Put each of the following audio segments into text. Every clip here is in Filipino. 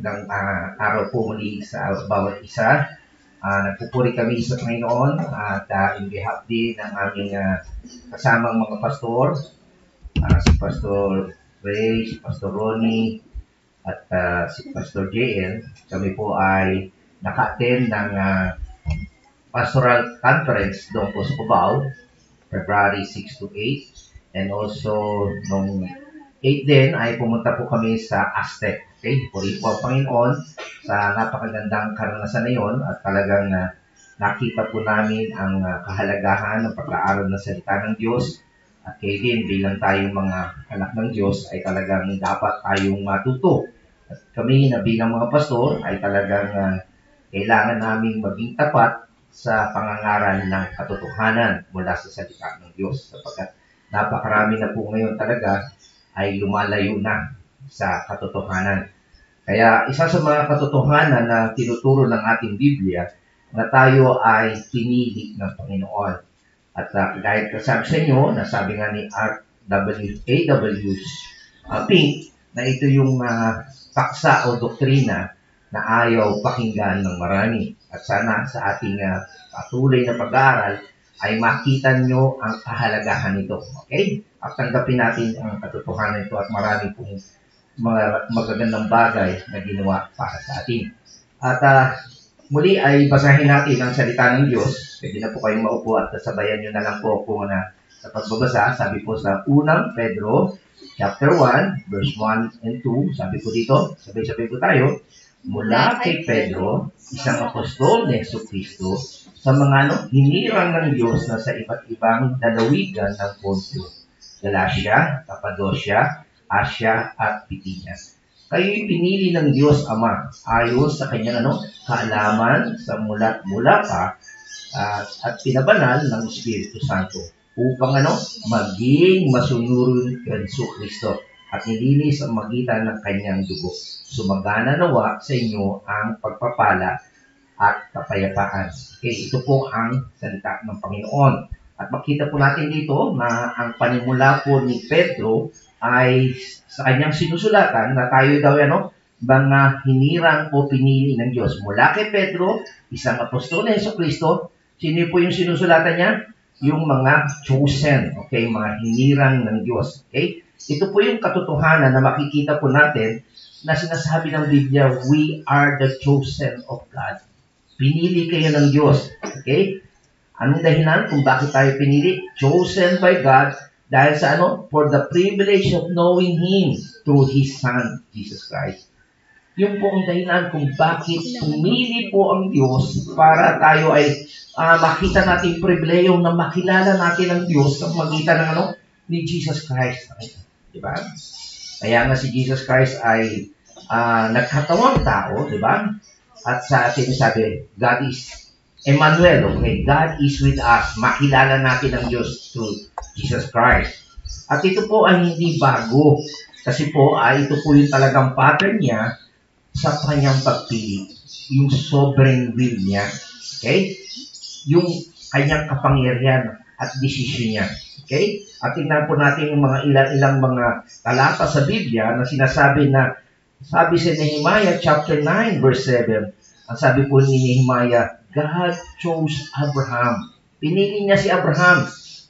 magandang araw po muli sa bawat isa. Nagpupuri kami sa Panginoon at in behalf din ng aming kasamang mga pastor, si Pastor Ray, si Pastor Ronnie, at si Pastor JL. Kami po ay naka-attend ng pastoral conference doon po sa Cubao, February 6 to 8. And also, nung 8 din ay pumunta po kami sa Aztec. Okay? Puri po ang Panginoon sa napakagandang karanasan na yon at talagang nakita po namin ang kahalagahan ng pag-aaral ng salita ng Diyos. At kayo din, bilang tayong mga anak ng Diyos, ay talagang dapat tayong matuto. At kami na bilang mga pastor ay talagang kailangan namin maging tapat sa pangangaral ng katotohanan mula sa salita ng Diyos. Sapagkat napakarami na po ngayon talaga ay lumalayo na sa katotohanan. Kaya isa sa mga katotohanan na tinuturo ng ating Biblia na tayo ay pinili ng Panginoon. At kahit kasabi sa inyo, nasabi nga ni A.W. Pink na ito yung paksa o doktrina na ayaw pakinggan ng marami. At sana sa ating patuloy na pag-aaral ay makita nyo ang kahalagahan nito. Okay? At tanggapin natin ang katotohanan nito at marami pong mga magagandang bagay na ginawa para sa atin. At muli ay basahin natin ang salita ng Diyos. Pwede na po kayong maupo at sabayan nyo na lang po kung sa pagbabasa. Sabi po sa unang Pedro, chapter 1, verse 1 and 2. Sabi po dito, sabay-sabay po tayo. Mula kay Pedro, isang apostol ni Jesucristo, sa mga hinirang ng Diyos na sa iba't ibang dalawigan ng Ponto, Galacia, Cappadocia, Asia, at Bithynia. Kayo'y pinili ng Diyos Ama ayon sa kanyang kaalaman sa mula pa at pinabanal ng Espiritu Santo upang maging masunurong kay Jesucristo at nilinis ang magitan ng kanyang dugo. Sumagana nawa sa inyo ang pagpapala at kapayapaan. Okay, ito po ang salita ng Panginoon. At makita po natin dito na ang panimula po ni Pedro ay sa kanyang sinusulatan na tayo daw mga hinirang o pinili ng Diyos. Mula kay Pedro, isang apostol ni Jesucristo, sino po yung sinusulatan niya? Yung mga chosen, okay, mga hinirang ng Diyos. Okay? Ito po yung katotohanan na makikita po natin na sinasabi ng Biblia, we are the chosen of God. Pinili kayo ng Diyos. Okay? Anong dahilan kung bakit tayo pinili? Chosen by God dahil sa for the privilege of knowing Him through His Son, Jesus Christ. Yung po ang dahilan kung bakit pumili po ang Diyos para tayo ay makita natin pribileyo na makilala natin ang Diyos sa magitan ng ni Jesus Christ. Diba? Kaya nga si Jesus Christ ay nagkatawang tao, diba? At sa atin sabi, God is Emmanuel, okay? God is with us. Makilala natin ang Diyos through Jesus Christ. At ito po ay hindi bago. Kasi po, ito po yung talagang pattern niya sa kanyang pagpili. Yung sovereign will niya. Okay? Yung kanyang kapangyarihan at desisyon niya. Okay? At tingnan po natin yung mga ilang mga talata sa Biblia na sinasabi na sabi sa Nehemiah chapter 9 verse 7, ang sabi po ni Nehemiah, God chose Abraham. Pinili niya si Abraham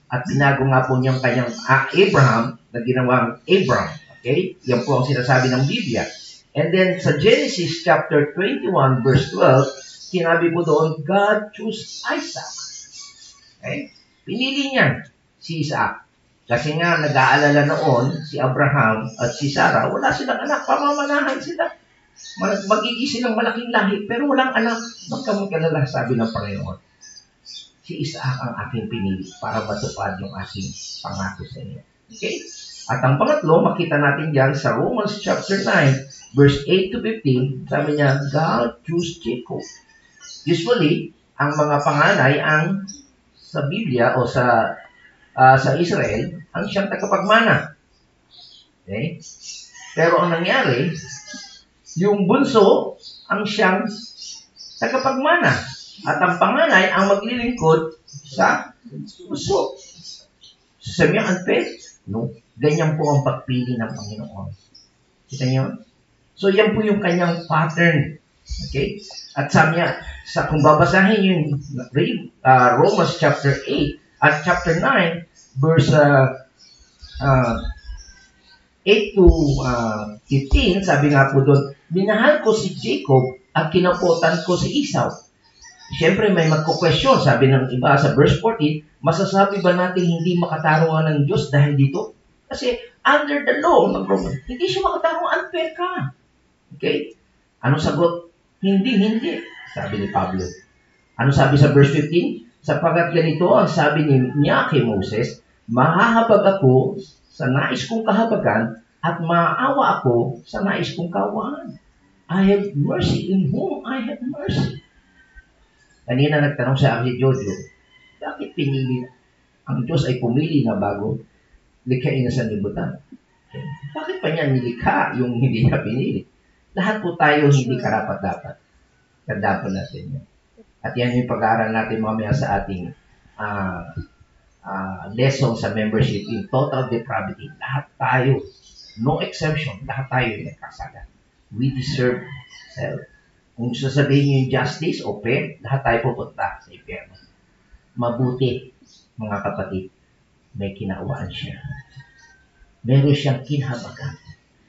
at binago nga po niyang kanyang Abraham na ginawang Abram. Okay? Yan po ang sinasabi ng Biblia. And then sa Genesis chapter 21 verse 12, sinabi po doon, God chose Isaac. Okay? Pinili niya si Isaac. Kasi nga, nag-aalala noon, si Abraham at si Sarah, wala silang anak, pamamanahan sila. Magiging silang malaking lahi, pero walang anak. Magkamagkalala, sabi ng Panginoon. Si Isaac ang aking pinili para matupad yung aking pangako sa inyo. Okay? At ang pangatlo, makita natin dyan sa Romans chapter 9, verse 8 to 15, sabi niya, God chose Jacob. Usually, ang mga panganay ang sa Biblia o sa Israel, ang siyang tagapagmana. Okay? Pero ang nangyari, yung bunso, ang siyang tagapagmana. At ang panganay, ang maglilingkod sa bunso. Sabi niya, unfair? No. Ganyan po ang pagpili ng Panginoon. Kita niyo? So, yan po yung kanyang pattern. Okay? At sabi niya, kung babasahin yung Romans chapter 8 at chapter 9, verse 8 to 15, sabi nga po doon, minahal ko si Jacob at kinaputan ko si Esau. Siyempre, may magko-question, sabi ng iba sa verse 14, masasabi ba natin hindi makatarungan ng Diyos dahil dito? Kasi under the law ng Roman, hindi siya makatarungan, unfair ka. Okay? Ano sagot? Hindi. Sabi ni Pablo. Ano sabi sa verse 15? Sapagat ganito ang sabi niya kay Moses, mahahabag ako sa nais kong kahabagan at maawa ako sa nais kong kaawaan. I have mercy in whom I have mercy. Kanina nagtanong sa akin si Jojo, bakit pinili? Ang Diyos ay pumili na bago likhain na sa libutan. Bakit pa niya nilikha yung hindi niya pinili? Lahat po tayo hindi karapat-dapat. Kadapat natin yan. At yan yung pag-aaral natin mamaya sa ating lesson sa membership in total depravity. Lahat tayo, no exception, lahat tayo yung nagkasala. We deserve hell. Kung sasabihin niyo yung justice o fair, lahat tayo pupunta sa impyerno. Mabuti, mga kapatid, may kinaawaan siya. Meron siyang kinahabagan.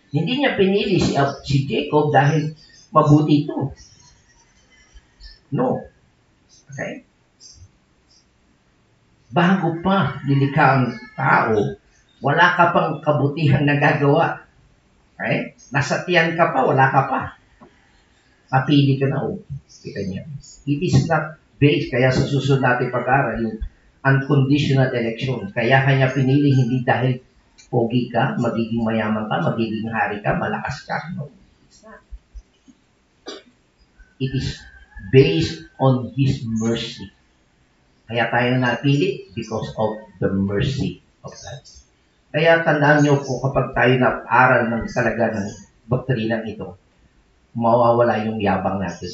Hindi niya pinili si Jacob dahil mabuti ito. No. Okay? Bago pa nilikha ang tao, wala ka pang kabutihang nagagawa. Okay? Nasa tiyan ka pa, wala ka pa. Papili ka na, kita niya. It is not based, kaya sa susunod natin pag-aaral, yung unconditional election. Kaya kanya pinili, hindi dahil pogi ka, magiging mayaman ka, magiging hari ka, malakas ka. No, it's not. It is based on His mercy. Kaya tayo napili because of the mercy of God. Kaya tandaan niyo po kapag tayo na-aral ng talaga ng doktrinang ito, mawawala yung yabang natin,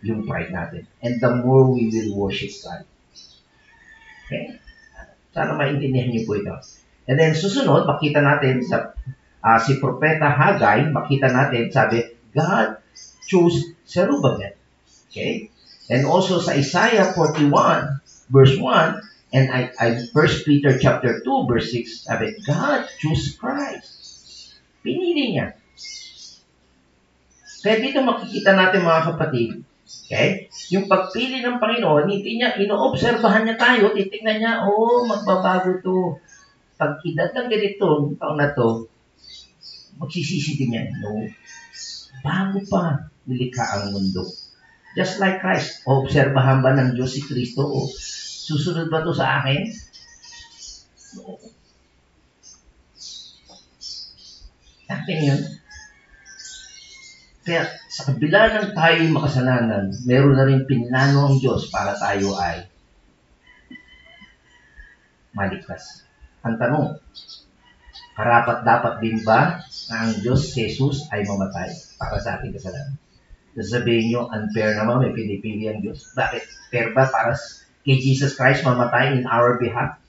yung pride natin. And the more we will worship God. Okay? Sana maintindihan niyo po ito. And then susunod, makita natin sa si Propeta Haggai, makita natin, sabi, God chose Zerubbabel. Okay? And also sa Isaiah 41, verse 1, and I 1 Peter chapter 2, verse 6, sabi, God chose Christ. Pinili niya. Kaya dito makikita natin mga kapatid, okay? Yung pagpili ng Panginoon, hindi niya, inoobserbahan niya tayo, titignan niya, magbabago to. Pag edad ng ganito, taon na to, magsisisi din yan. No. Bago pa nilikha ang mundo. Just like Christ, obserbahan ba ng Diyos si Kristo? Susunod ba to sa akin? No. Akin yun. Kaya sa kabila ng tayo makasalanan, meron na rin pinlano ang Diyos para tayo ay maligtas. Ang tanong, karapat-dapat din ba na ang Diyos, Jesus, ay mamatay para sa ating kasalanan? Sasabihin nyo, unfair naman, may pinipili ang Diyos. Bakit? Fair ba para kay Jesus Christ mamatay in our behalf?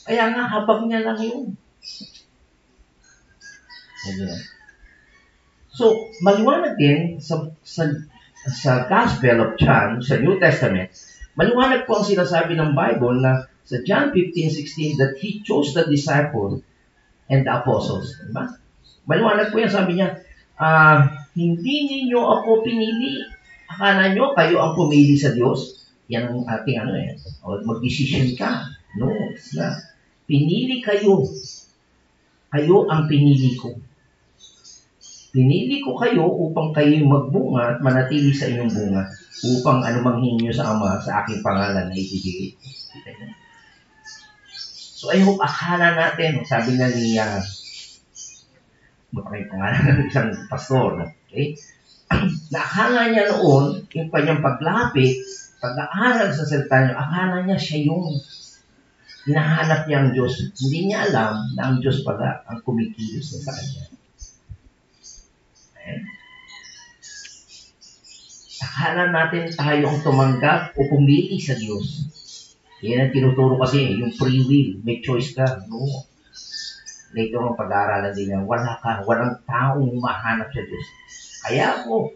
Kaya nga, habag niya lang yun. So, maliwanag din sa Gospel of John, sa New Testament, maliwanag po ang sinasabi ng Bible na sa John 15:16 that He chose the disciples and the apostles. Diba? Maliwanag po yan, sabi niya, hindi ninyo ako pinili. Akala nyo kayo ang pumili sa Diyos? Yan ang ating mag-decision ka. No, it's not. Pinili kayo. Kayo ang pinili ko. Pinili ko kayo upang kayo magbunga at manatili sa inyong bunga upang anumang hingin nyo sa Ama sa aking pangalan na ibibigay. So I hope akala natin, sabi nga ni may pangalan ng isang pastor, okay? Nakakala niya noon, yung kanyang paglapit, pag-aaral sa salita niya, akala niya siya yung hinahanap niya ang Diyos. Hindi niya alam na ang Diyos pala ang kumikilos sa kanya. Okay? Akala natin tayo ang tumanggap o pumili sa Diyos. Yan ang tinuturo kasi, yung free will, may choice ka. No. later on pag-aaralan din yan, walang taong mahanap sa Diyos. Kaya po,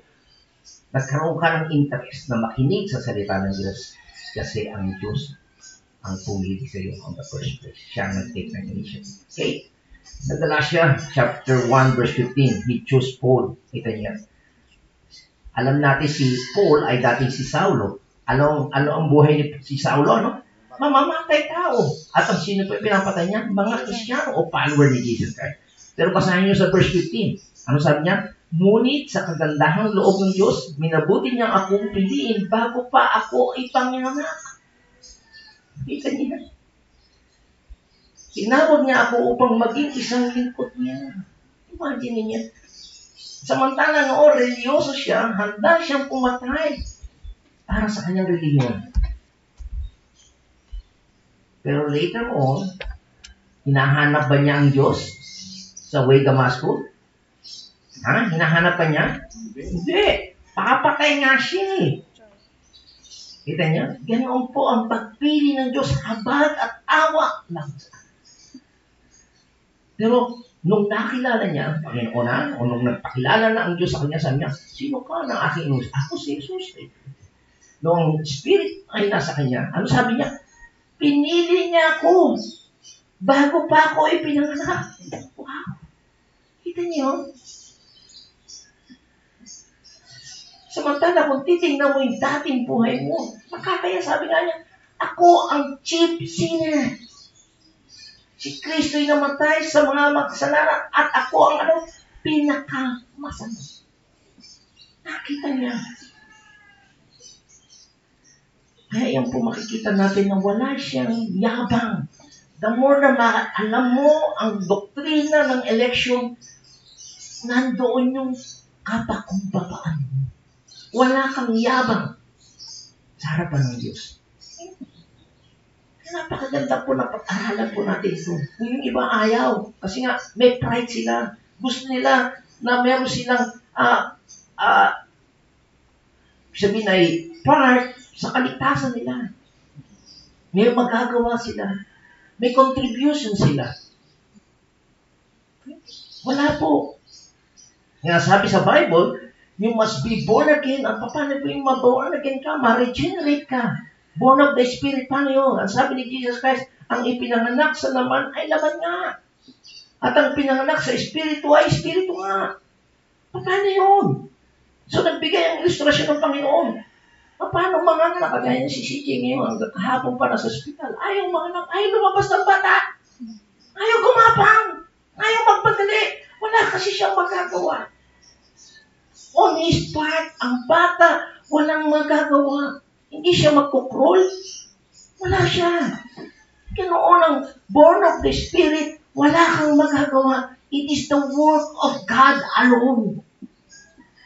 nagkaroon ka ng interest na makinig sa salita ng Diyos kasi ang Diyos ang pumili sa iyo on the first place. Siya ang nag-take ng initiative. Okay? Sa Galatia, chapter 1, verse 15, he chose Paul. Kita niya. Alam natin si Paul ay dating si Saulo. Ano ang buhay ni si Saulo, no? Mamamatay tao. At ang sino pa pinapatay niya? Mga Kristiyano o follower ni Jesus Christ. Pero basahin niyo sa verse 15. Ano sabi niya? Ngunit sa kagandahang loob ng Diyos, minabuti niyang akong piliin bago pa ako ipanganak. Kita niya. Tinawag niya ako upang maging isang lingkod niya. Imagine niya. Samantala noon, religyoso siya, handa siyang pumatay para sa kanyang religiyon. Pero later on, hinahanap ba niya ang Diyos sa way Damascus? Ha? Hinahanap pa niya? Hindi. Pakapatay nga siya eh. Kita niya? Ganoon po ang pagpili ng Diyos, habag at awa lang. Pero nung nakilala niya ang Panginoon, o nung nagpakilala na ang Diyos sa kanya, sabi niya, sino ka ng aking Diyos? Ako si Jesus. Nung Spirit ay nasa kanya, ano sabi niya? Pinili niya ako bago pa ako ipinanganak. Wow! Kita niyo? Samantala, kung titignan mo yung dating buhay mo, makakaya sabi nga niya, ako ang chief sinner. Si Kristo'y namatay sa mga makasalanan at ako ang pinakamasama. Nakita niya. Kaya yan po makikita natin na wala siyang yabang. The more na alam mo ang doktrina ng election, nandoon yung kapakumbabaan mo. Wala kang yabang sa harapan ng Diyos. Napakaganda po na pag-aralan po natin ito. Kung yung iba ayaw, kasi nga may pride sila. Gusto nila na meron silang sabihin ay part sa kaligtasan nila. May magagawa sila. May contribution sila. Wala po. Nga sabi sa Bible, you must be born again. At paano po yung ma-born again ka? Ma-regenerate ka. Born of the Spirit, paano yun? Ang sabi ni Jesus Christ, ang ipinanganak sa laman ay laman nga. At ang pinanganak sa Espiritu ay Espiritu nga. Paano yun? So nagbigay ang ilustrasyon ng Panginoon. Paano mga anak? Kagaya niya si CJ ngayon, kahapon pa na sa ospital. Ayaw mga anak, ayaw lumabas ng bata. Ayaw gumapang. Ayaw magpadali. Wala kasi siyang magagawa. On his part, ang bata, walang magagawa. Hindi siya magkukrol. Wala siya. Ganoon ang born of the Spirit, wala kang magagawa. It is the work of God alone.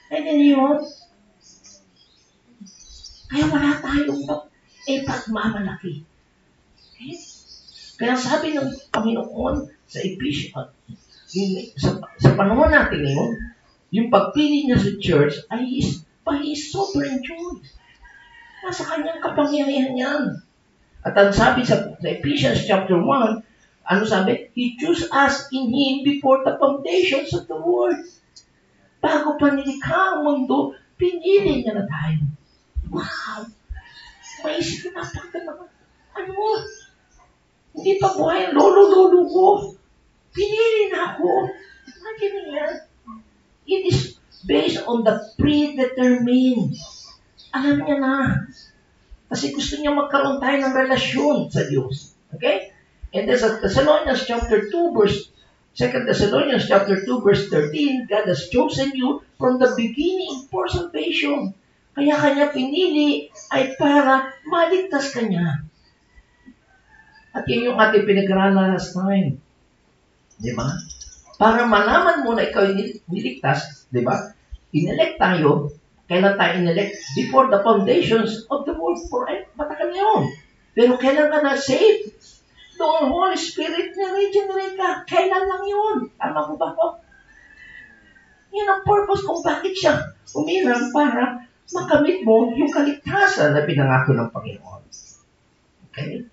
And then yun, kaya wala tayong pagmamalaki. Okay? Kaya sabi ng Panginoon sa Ephesians, sa panahon natin ngayon, yung pagpili niya sa church ay by His sovereign choice. Nasa kanyang kapangyarihan yan. At ang sabi sa Ephesians chapter 1, ano sabi? He chose us in Him before the foundations of the world. Bago pa nilikha ang mundo, pinili niya na tayo. Wow! Maisip na napakaganda. Ano? Hindi pa buhay ang lolo-lolo ko. Pinili na ako. Imagine niya. It is based on the predetermined. Alam niya na. Kasi gusto niya magkaroon tayo ng relasyon sa Diyos. Okay? And then sa Thessalonians chapter 2 verse 2 Thessalonians chapter 2 verse 13, God has chosen you from the beginning for salvation. Kaya kanya pinili ay para maligtas ka niya. At yun yung ating pinag-aralan last time. Di ba? Para malaman mo na ikaw niligtas, di ba? Inelect tayo. Kailan tayo inelect? Before the foundations of the world. Matagal yun. Pero kailan ka na-saved? Doon Holy Spirit na regenerate ka. Kailan lang yun? Tama ko ba ko? Yun ang purpose kung bakit siya umirang para makamit mo yung kaligtasan na pinangako ng Panginoon. Okay?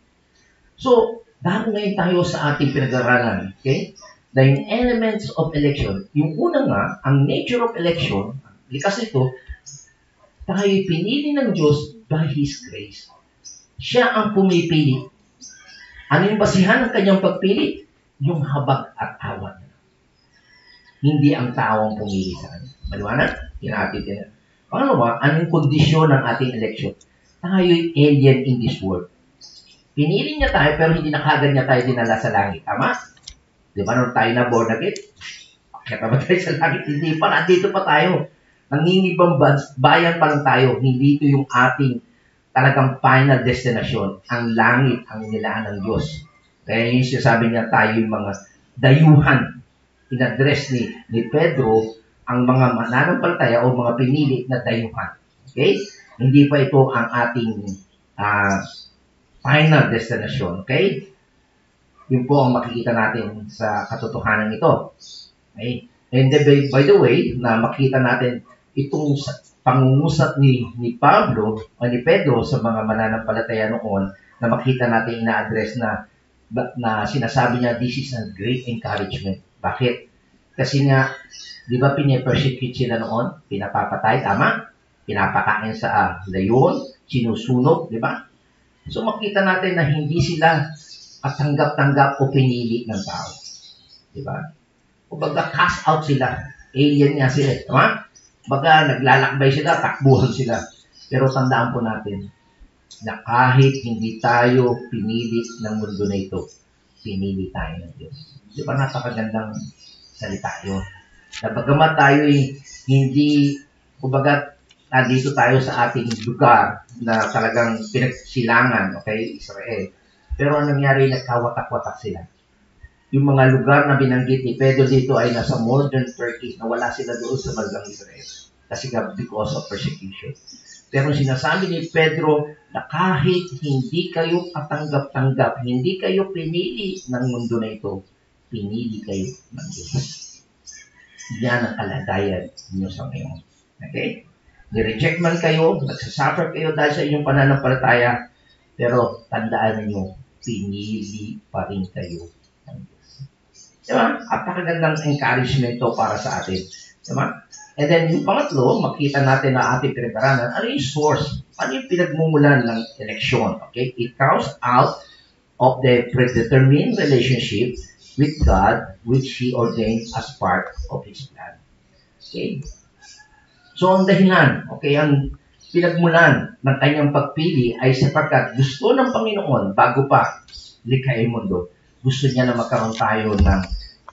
So, dahil ngayon tayo sa ating pinag-aralan. Okay? The elements of election. Yung una nga, ang nature of election, likas nito, tayo'y pinili ng Diyos by His grace. Siya ang pumipili. Ano yung basihan ng kanyang pagpili? Yung habag at awa niya. Hindi ang tao ang pumili sa kanya. Maliwanag? Tinatid yan. Pangalawa, anong kondisyon ng ating election? Tayo'y alien in this world. Pinili niya tayo, pero hindi na kagad niya tayo dinala sa langit. Tama? Di ba nung tayo na born again? Kaya ba tayo sa langit? Hindi pa. Nandito pa tayo. Nangingibang bayan pa lang tayo. Hindi ito yung ating talagang final destination. Ang langit, ang nilaan ng Diyos. Kaya yung sinasabi niya tayo yung mga dayuhan. In-address ni Pedro ang mga mananampalataya o mga pinili na dayuhan. Okay? Hindi pa ito ang ating final destination. Okay? Yun po ang makikita natin sa katotohanan ito. Okay? And by the way, na makita natin itong pangungusap ni Pablo o ni Pedro sa mga mananampalataya noon, na makita natin ina-address na sinasabi niya, this is a great encouragement. Bakit? Kasi nga, di ba pinipersecute sila noon? Pinapapatay, tama? Pinapakain sa layon, sinusunog, di ba? So makita natin na hindi sila katanggap-tanggap o pinili ng tao. Di ba? O baga cast out sila. Alien nga sila. Tama? Baga naglalakbay sila, takbuhan sila. Pero tandaan po natin na kahit hindi tayo pinili ng mundo na ito, pinili tayo ng Diyos. Di ba napakagandang salita yun? Na bagamat tayo hindi, kumbaga, nandito tayo sa ating lugar na talagang pinagsilangan, okay, Israel. Pero ang nangyari, nagkawatak-watak sila. Yung mga lugar na binanggit ni Pedro dito ay nasa modern Turkey, na wala sila doon sa bandang Israel. Kasi because of persecution. Pero sinasabi ni Pedro na kahit hindi kayo katanggap-tanggap, hindi kayo pinili ng mundo na ito, pinili kayo ng Diyos. Yan ang kalagayan niyo sa ngayon. Okay? Ni-reject man kayo, nagsasuffer kayo dahil sa inyong pananampalataya, pero tandaan niyo, pinili pa rin kayo ng Diyos. Diba? Apakagandang encouragement to para sa atin. Diba? And then, yung pangatlo, makita natin na ating pinag-aralan, ano yung source? Ano yung pinagmumulan ng eleksyon? Okay? It comes out of the predetermined relationship with God, which He ordained as part of His plan. Okay? So, ang dahilan, okay, ang pinagmulan ng kanyang pagpili ay sapagkat gusto ng Panginoon, bago pa likhain mundo, gusto niya na magkaroon tayo ng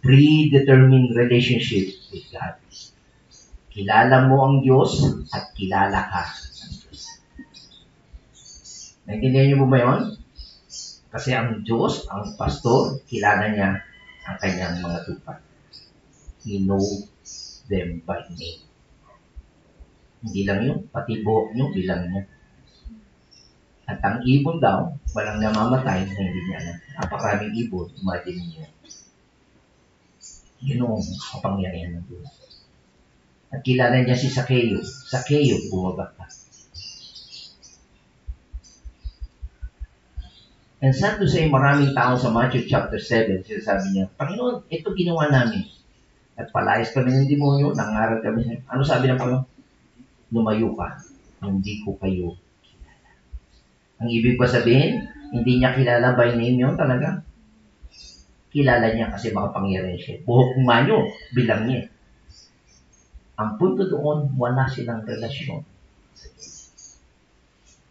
predetermined relationship with God. Kilala mo ang Diyos at kilala ka ng Diyos. Naintindihan niyo po ba yun? Kasi ang Diyos, ang pastor, kilala niya ang kanyang mga tupa. He knows them by name. Hindi lang yun, pati buhok nyo, bilang niya. At ang ibon daw, walang namamatay na hindi niya alam. Napakaraming ibon, imagine niyo. Yun ang kapangyarihan ng Diyos. At kilala niya si Zacchaeus. Zacchaeus, bumaba ka. And sad to say, maraming tao sa Matthew chapter 7, sinasabi niya, Panginoon, ito ginawa namin. At palayas kami ng demonyo, nangaral kami. Ano sabi ng Panginoon? Lumayo ka, hindi ko kayo kilala. Ang ibig ba sabihin, hindi niya kilala by name yun talaga? Kilala niya kasi makapangyarihan siya. Buhok manyo, bilang niya. Ang punto doon, wala silang relasyon.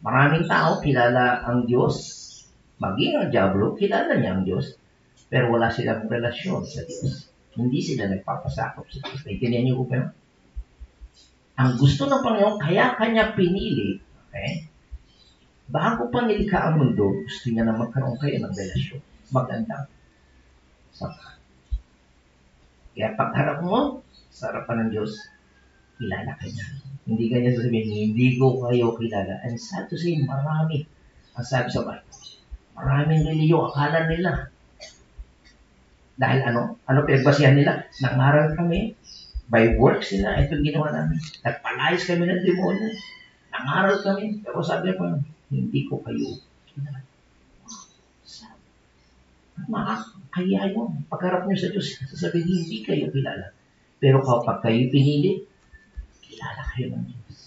Maraming tao kilala ang Diyos, maging ang Diablo, kilala niya ang Diyos, pero wala silang relasyon sa Diyos. Hindi sila nagpapasakop sa Diyos. Naintindihan niyo po ba yun? Ang gusto ng Panginoon, kaya kanya pinili, okay? Bago pa nilikha ang mundo, gusto niya na magkaroon kayo ng relasyon. Magandang saka. Kaya pagharap mo, sa harapan ng Diyos, kilala ka niya. Hindi kanya sasabihin, hindi ko kayo kilala. And sad to say, marami. Ang sabi sa Bible, maraming reliyo, akala nila. Dahil ano? Ano pinagbasihan nila? Nangaral kami. By works sila, itong ginawa namin. Nagpalayas kami ng demonyo. Nangaral kami. Pero sabi pa, hindi ko kayo kilala. Makakaya yun. Pagharap nyo sa Diyos, sasabihin, hindi kayo kilala. Pero kapag kayo pinili, kilala kayo ng Diyos.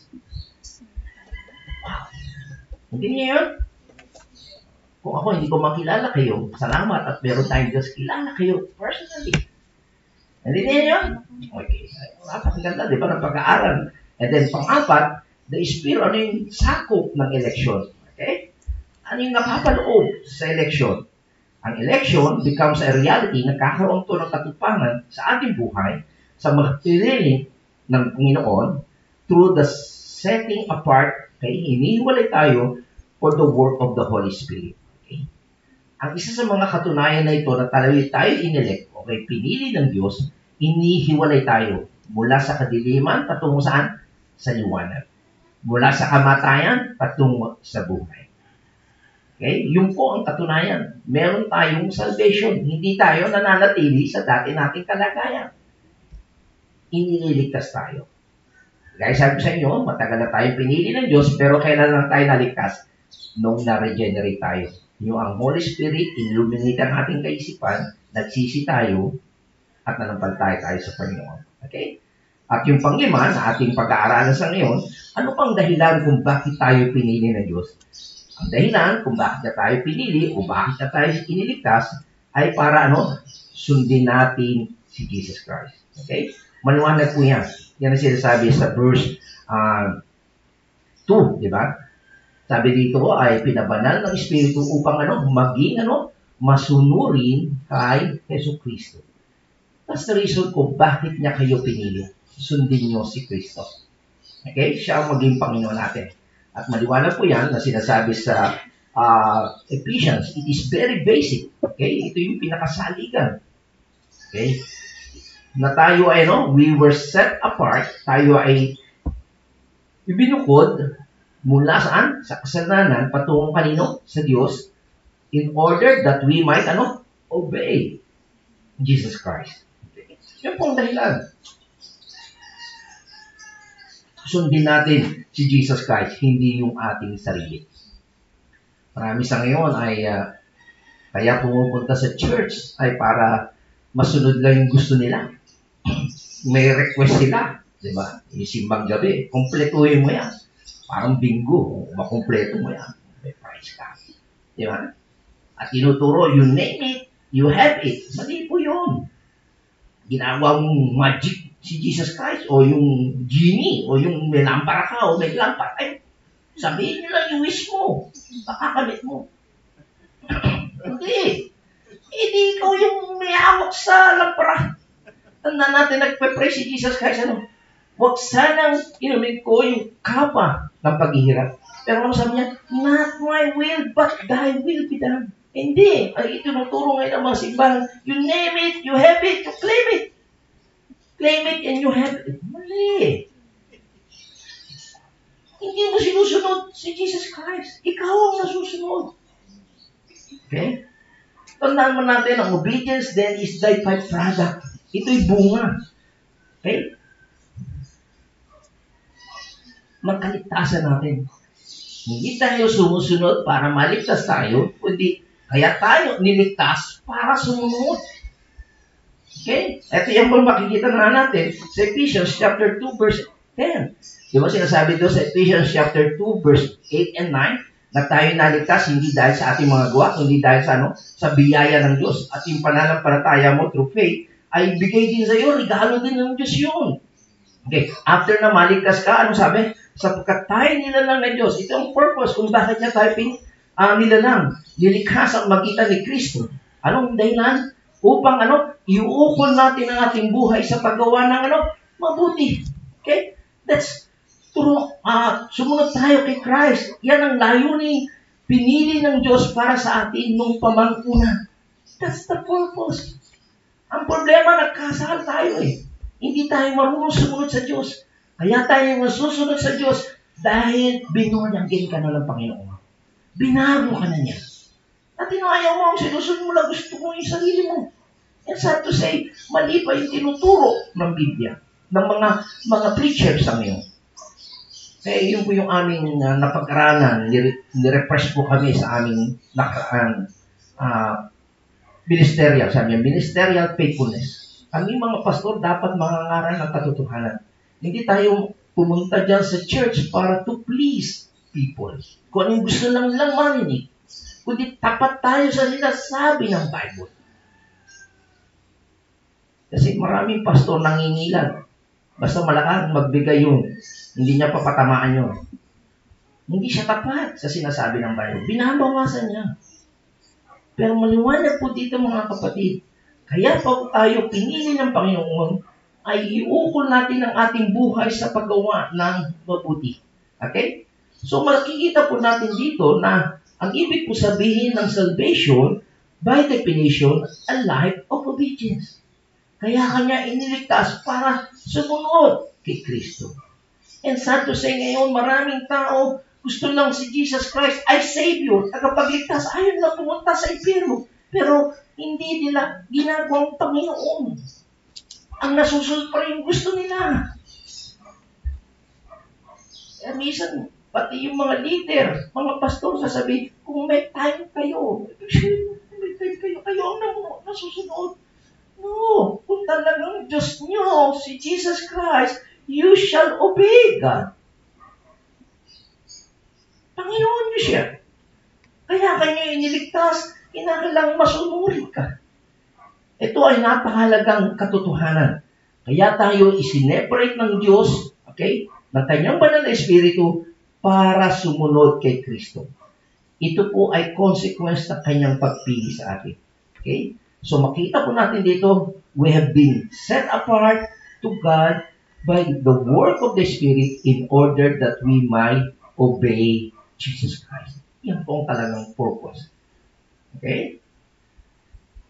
Wow. Hindi niyo yun? Kung ako hindi ko makilala kayo, salamat at meron tayong Diyos, kilala kayo personally. Hindi niyo yun? Okay. Napakaganda, di ba, ng pag-aaral. And then, pang-apat, the spirit, ano yung sakop ng election? Okay? Ano yung napapaloob sa election? Ang election becomes a reality, nagkakaroon to ng katupangan sa ating buhay, sa mga pinili ng Panginoon, through the setting apart, okay? Inihiwalay tayo for the work of the Holy Spirit. Okay? Ang isa sa mga katunayan na ito na tayo inelect, okay, pinili ng Diyos, inihiwalay tayo mula sa kadiliman patungo saan? Sa liwanag. Mula sa kamatayan patungo sa buhay. Okay? Yun po ang katunayan. Meron tayong salvation. Hindi tayo nananatili sa dati nating kalagayan. Iniligtas tayo. Guys, sabi sa inyo, matagal na tayong pinili ng Diyos, pero kailan lang tayo naligtas? Nung na-regenerate tayo. Yung ang Holy Spirit, illuminate ang ating kaisipan, nagsisi tayo, at nanampalataya tayo sa Panginoon. Okay? At yung panglima na ating pag-aaralan sa ngayon, ano pang dahilan kung bakit tayo pinili ng Diyos? Ang dahilan kung bakit na tayo pinili o bakit na tayo iniligtas ay para sundin natin si Jesus Christ. Okay? Maliwanag po yan. Yan ang sinasabi sa verse 2, di ba? Sabi dito ay pinabanal ng Espiritu upang maging masunurin kay Yesu Cristo. That's the reason kung bakit niya kayo pinili. Sundin niyo si Cristo. Okay? Siya ang maging Panginoon natin. At maliwanag po yan na sinasabi sa Ephesians. It is very basic. Okay? Ito yung pinakasaligan. Okay? Na tayo ay, we were set apart. Tayo ay ibinukod mula saan? Sa kasalanan patungong kanino? Sa Diyos. In order that we might, obey Jesus Christ. Okay? Yan pong dahilan. Sundin natin si Jesus Christ, hindi yung ating sarili. Marami sa ngayon ay kaya pumupunta sa church ay para masunod lang yung gusto nila. May request sila, di ba? Yung simbang gabi, kumpletuhin mo yan. Parang bingo, makumpleto mo yan. May price ka. Di ba? At tinuturo, you name it, you have it. Mali po yun. Ginagawa mong magic si Jesus Christ o yung genie o yung may lampara ka o may lampara. Ay, sabihin nyo lang yung wish mo. Makakamit mo. Hindi. Hindi ikaw yung may hawak sa lampara. Tanda natin, nagpe-pray si Jesus Christ, huwag sanang inumin ko yung kapa ng paghihirap. Pero sabi niya, not my will, but thy will be done. Hindi. Ay, itinuturo ngayon ang mga simbahan. You name it, you have it, you claim it. Claim it and you have it. Mali. Hindi mo sinusunod si Jesus Christ. Ikaw ang nasusunod. Okay? Tandaan mo natin, ang obedience then is thy byproduct. Ito'y bunga. Okay? Magkaligtasan natin. Hindi tayo sumusunod para maligtas tayo, kundi kaya tayo niligtas para sumunod. Okay? Ito yung makikita na natin sa Ephesians chapter 2 verse 10. Di ba sinasabi doon sa Ephesians chapter 2 verse 8 and 9 na tayo naligtas hindi dahil sa ating mga gawa, kundi dahil sa biyaya ng Diyos. At yung pananampalataya mo through faith ay bigay din sa iyo, regalo din ng Diyos yun. Okay, after na maligtas ka, anong sabi? Sapagkat tayo nilalang ng Diyos. Ito ang purpose kung bakit niya tayo nilalang. Nilikha sa magitan ni Kristo. Anong dahilan? Upang iuukol natin ang ating buhay sa paggawa ng mabuti. Okay? That's true. Sumunod tayo kay Christ. Yan ang layunin. Pinili ng Diyos para sa atin nung pamanguna. That's the purpose. Ang problema, nagkasal tayo eh. Hindi tayo marunong sumunod sa Diyos. Kaya tayo masusunod sa Diyos dahil binonagin ka na ng Panginoon. Binago ka na niya. At ayaw mo ang sinusunod mo lang, gusto mo yung sarili mo. And sad to say, mali pa yung tinuturo ng Biblia, ng mga preachers sa ngayon. Kaya yun po yung aming napag-aralan, nirefresh po kami sa aming nakaraan Ministerial, sabi niya, ministerial faithfulness. Kami mga pastor dapat mangangaral ng katotohanan. Hindi tayo pumunta dyan sa church para to please people. Kung anong gusto lang marinig. Kundi tapat tayo sa sinasabi ng Bible. Kasi maraming pastor nangingilag. Basta malakas magbigay yung, hindi niya papatamaan yun. Hindi siya tapat sa sinasabi ng Bible. Binabawasan niya. Pero maliwanag po dito mga kapatid, kaya pa tayo pinili ng Panginoon, ay iukol natin ang ating buhay sa paggawa ng mabuti. Okay? So makikita po natin dito na ang ibig po sabihin ng salvation, by definition, a life of obedience. Kaya kanya iniligtas para sumunod kay Kristo. And sad to say ngayon, maraming tao gusto lang si Jesus Christ ay Savior, tagapagligtas, ayaw lang pumunta sa impyerno. Pero hindi nila ginagawang Panginoon. Ang nasusunod pa rin gusto nila. Kaya minsan, pati yung mga leader, mga pastor, sasabihin, kung may time kayo, kayo ang nasusunod. No, kung talagang Diyos nyo, si Jesus Christ, you shall obey God. Panginoon niyo siya. Kaya kanya iniligtas, kinakailangang masunurin ka. Ito ay napakahalagang katotohanan. Kaya tayo isineparate ng Diyos, okay, ng kanyang banal na Espiritu para sumunod kay Kristo. Ito po ay consequence ng kanyang pagpili sa atin. Okay? So makita po natin dito, we have been set apart to God by the work of the Spirit in order that we might obey Jesus Christ. Yan po ang talagang purpose. Okay?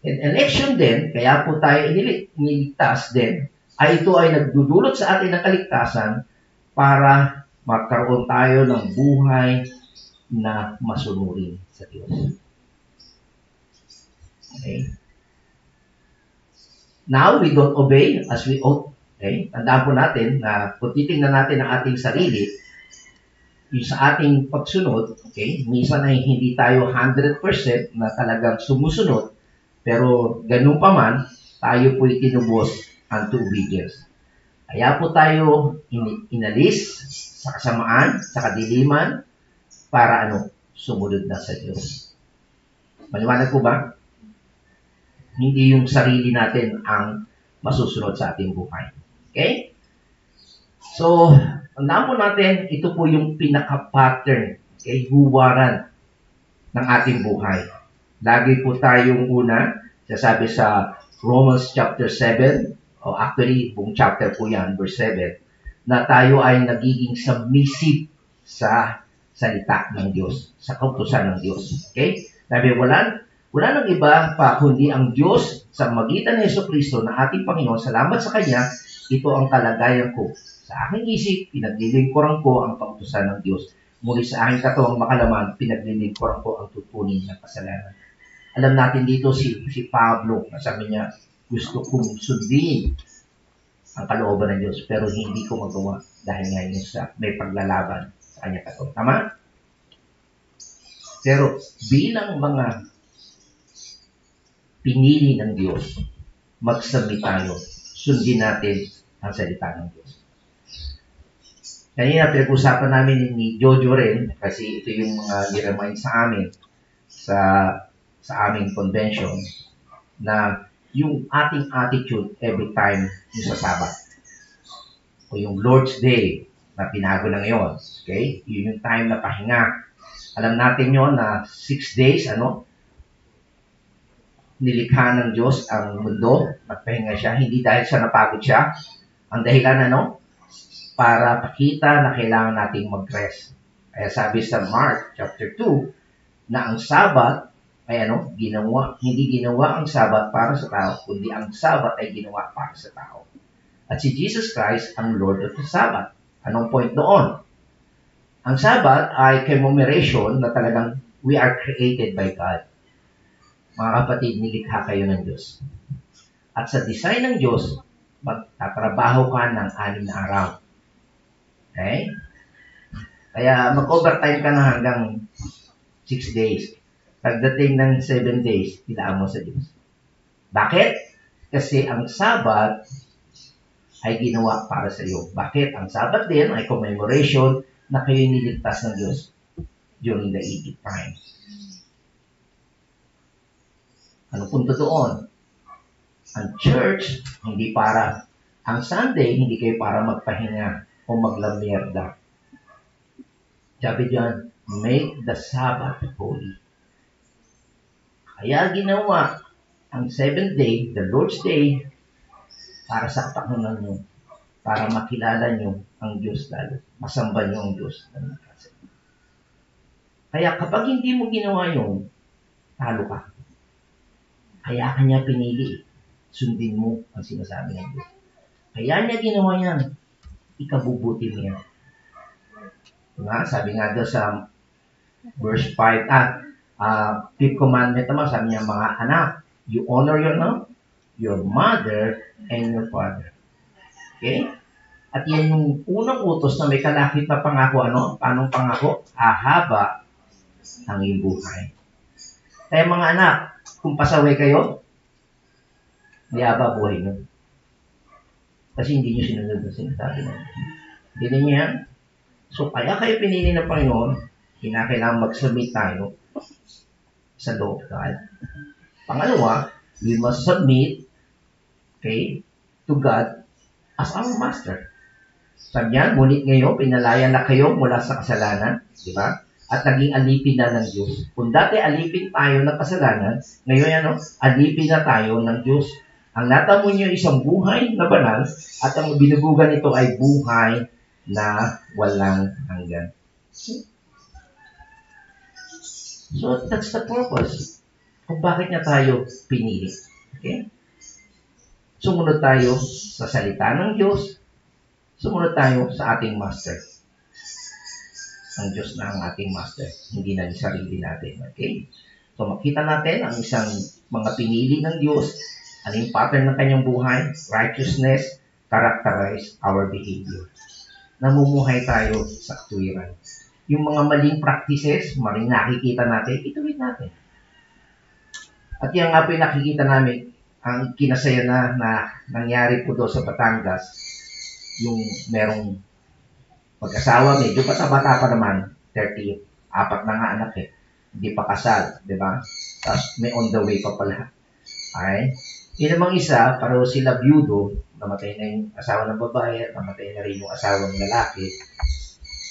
And election din, kaya po tayo iniligtas din, ay ito ay nagdudulot sa atin ng kaligtasan para magkaroon tayo ng buhay na masunurin sa Diyos. Okay? Now, we don't obey as we ought. Okay? Tandaan po natin na kung titingnan natin ang ating sarili, yung sa ating pagsunod, okay, minsan ay hindi tayo 100% na talagang sumusunod, pero ganun pa man, tayo po'y tinubos unto obedience. Kaya po tayo inalis sa kasamaan, sa kadiliman, para sumunod na sa Diyos. Maliwanag po ba? Hindi yung sarili natin ang masusunod sa ating buhay. Okay? So, tandaan po natin, ito po yung pinaka-pattern, okay, huwaran ng ating buhay. Lagi po tayong una, sasabi sa Romans chapter 7, o actually, buong chapter po yan, verse 7, na tayo ay nagiging submissive sa salita ng Diyos, sa kautusan ng Diyos. Okay? Sabi, wala nang iba pa kundi ang Diyos sa magitan ni Jesucristo na ating Panginoon. Salamat sa Kanya, ito ang kalagayan ko. Sa aking isip, pinaglilingkuran ko ang pautusan ng Diyos. Muli sa aking katawang makalaman, pinaglilingkuran ko ang tutunin ng kasalanan. Alam natin dito si Pablo, sabi niya, gusto kong sundin ang kalooban ng Diyos, pero hindi ko magawa dahil ngayon sa may paglalaban sa kanya katawang. Tama? Pero bilang mga pinili ng Diyos, magsabit tayo, sundin natin ang salita ng Diyos. Kanina, pinag-usapan namin ni Jojo rin, kasi ito yung mga niremind sa amin sa aming convention, na yung ating attitude every time yung sa Sabbath. O yung Lord's Day na pinago na ngayon. Okay? Yun yung time na pahinga. Alam natin yon na 6 days, nilikha ng Diyos ang mundo, nagpahinga siya, hindi dahil sa napagod siya. Ang dahilan para pakita na kailangan nating mag-rest. Kaya sabi sa Mark chapter 2 na ang Sabat ay hindi ginawa ang Sabat para sa tao, kundi ang Sabat ay ginawa para sa tao. At si Jesus Christ ang Lord of the Sabat. Anong point doon? Ang Sabat ay commemoration na talagang we are created by God. Mga kapatid, nilikha kayo ng Diyos. At sa design ng Diyos, magtatrabaho ka ng 6 na araw. Okay? Kaya mag-overtime ka na hanggang 6 days. Pagdating ng 7 days, ilaan mo sa Diyos. Bakit? Kasi ang Sabat ay ginawa para sa iyo. Bakit? Ang Sabat din ay commemoration na kayo niligtas ng Diyos during the Egypt time. Ano punto doon? Ang church, hindi para, ang Sunday, hindi kayo para magpahinga o maglamierda. Sabi diyan, make the Sabbath holy. Kaya ginawa ang 7th day, the Lord's Day, para sa kapakanan nyo, para makilala nyo ang Diyos lalo. Masamba nyo ang Diyos. Kaya kapag hindi mo ginawa yun, talo ka. Kaya kanya pinili. Sundin mo ang sinasabi ng Diyos. Kaya niya ginawa yan. Ikabubuti mo yan. Diba? Sabi nga doon sa verse 5, fifth commandment naman, sabi niya, mga anak, you honor your mother and your father. Okay? At yan yung unang utos na may kalapit na pangako. Ano? Paanong pangako? Hahaba ang iyong buhay. Kaya mga anak, kung pasaway kayo, hindi haba buhay nyo. Kasi hindi nyo sinunod na sinasabi nyo. Hindi niyo yan. So, kaya kayo pinili ng Panginoon, kinakailangan mag-submit tayo sa loob of God. Pangalawa, we must submit, okay, to God as our master. Sabi niya, ngunit ngayon, pinalaya na kayo mula sa kasalanan, di ba? At naging alipin na ng Diyos. Kung dati alipin tayo ng kasalanan, ngayon alipin na tayo ng Diyos. Ang natamo niyo isang buhay na banal, at ang binubugan nito ay buhay na walang hanggan. So, that's the purpose kung bakit niya tayo pinili. Okay? Sumunod tayo sa salita ng Diyos. Sumunod tayo sa ating master. Ang Diyos na ang ating master. Hindi na yung sarili natin. Okay? So, makita natin ang isang mga pinili ng Diyos. Ano yung pattern ng kanyang buhay? Righteousness characterize our behavior. Namumuhay tayo sa katwiran. Yung mga maling practices, maling nakikita natin, ituwid natin. At yan nga po yung nakikita namin, ang kinasaya na nangyari po doon sa Batangas, yung merong mag-asawa, medyo bata-bata pa naman, 30, apat na nga anak hindi pa kasal, di ba? Tapos may on the way pa pala. Okay? Yun namang isa, pareho sila byudo, namatay na yung asawa ng babae, namatay na rin yung asawa ng lalaki.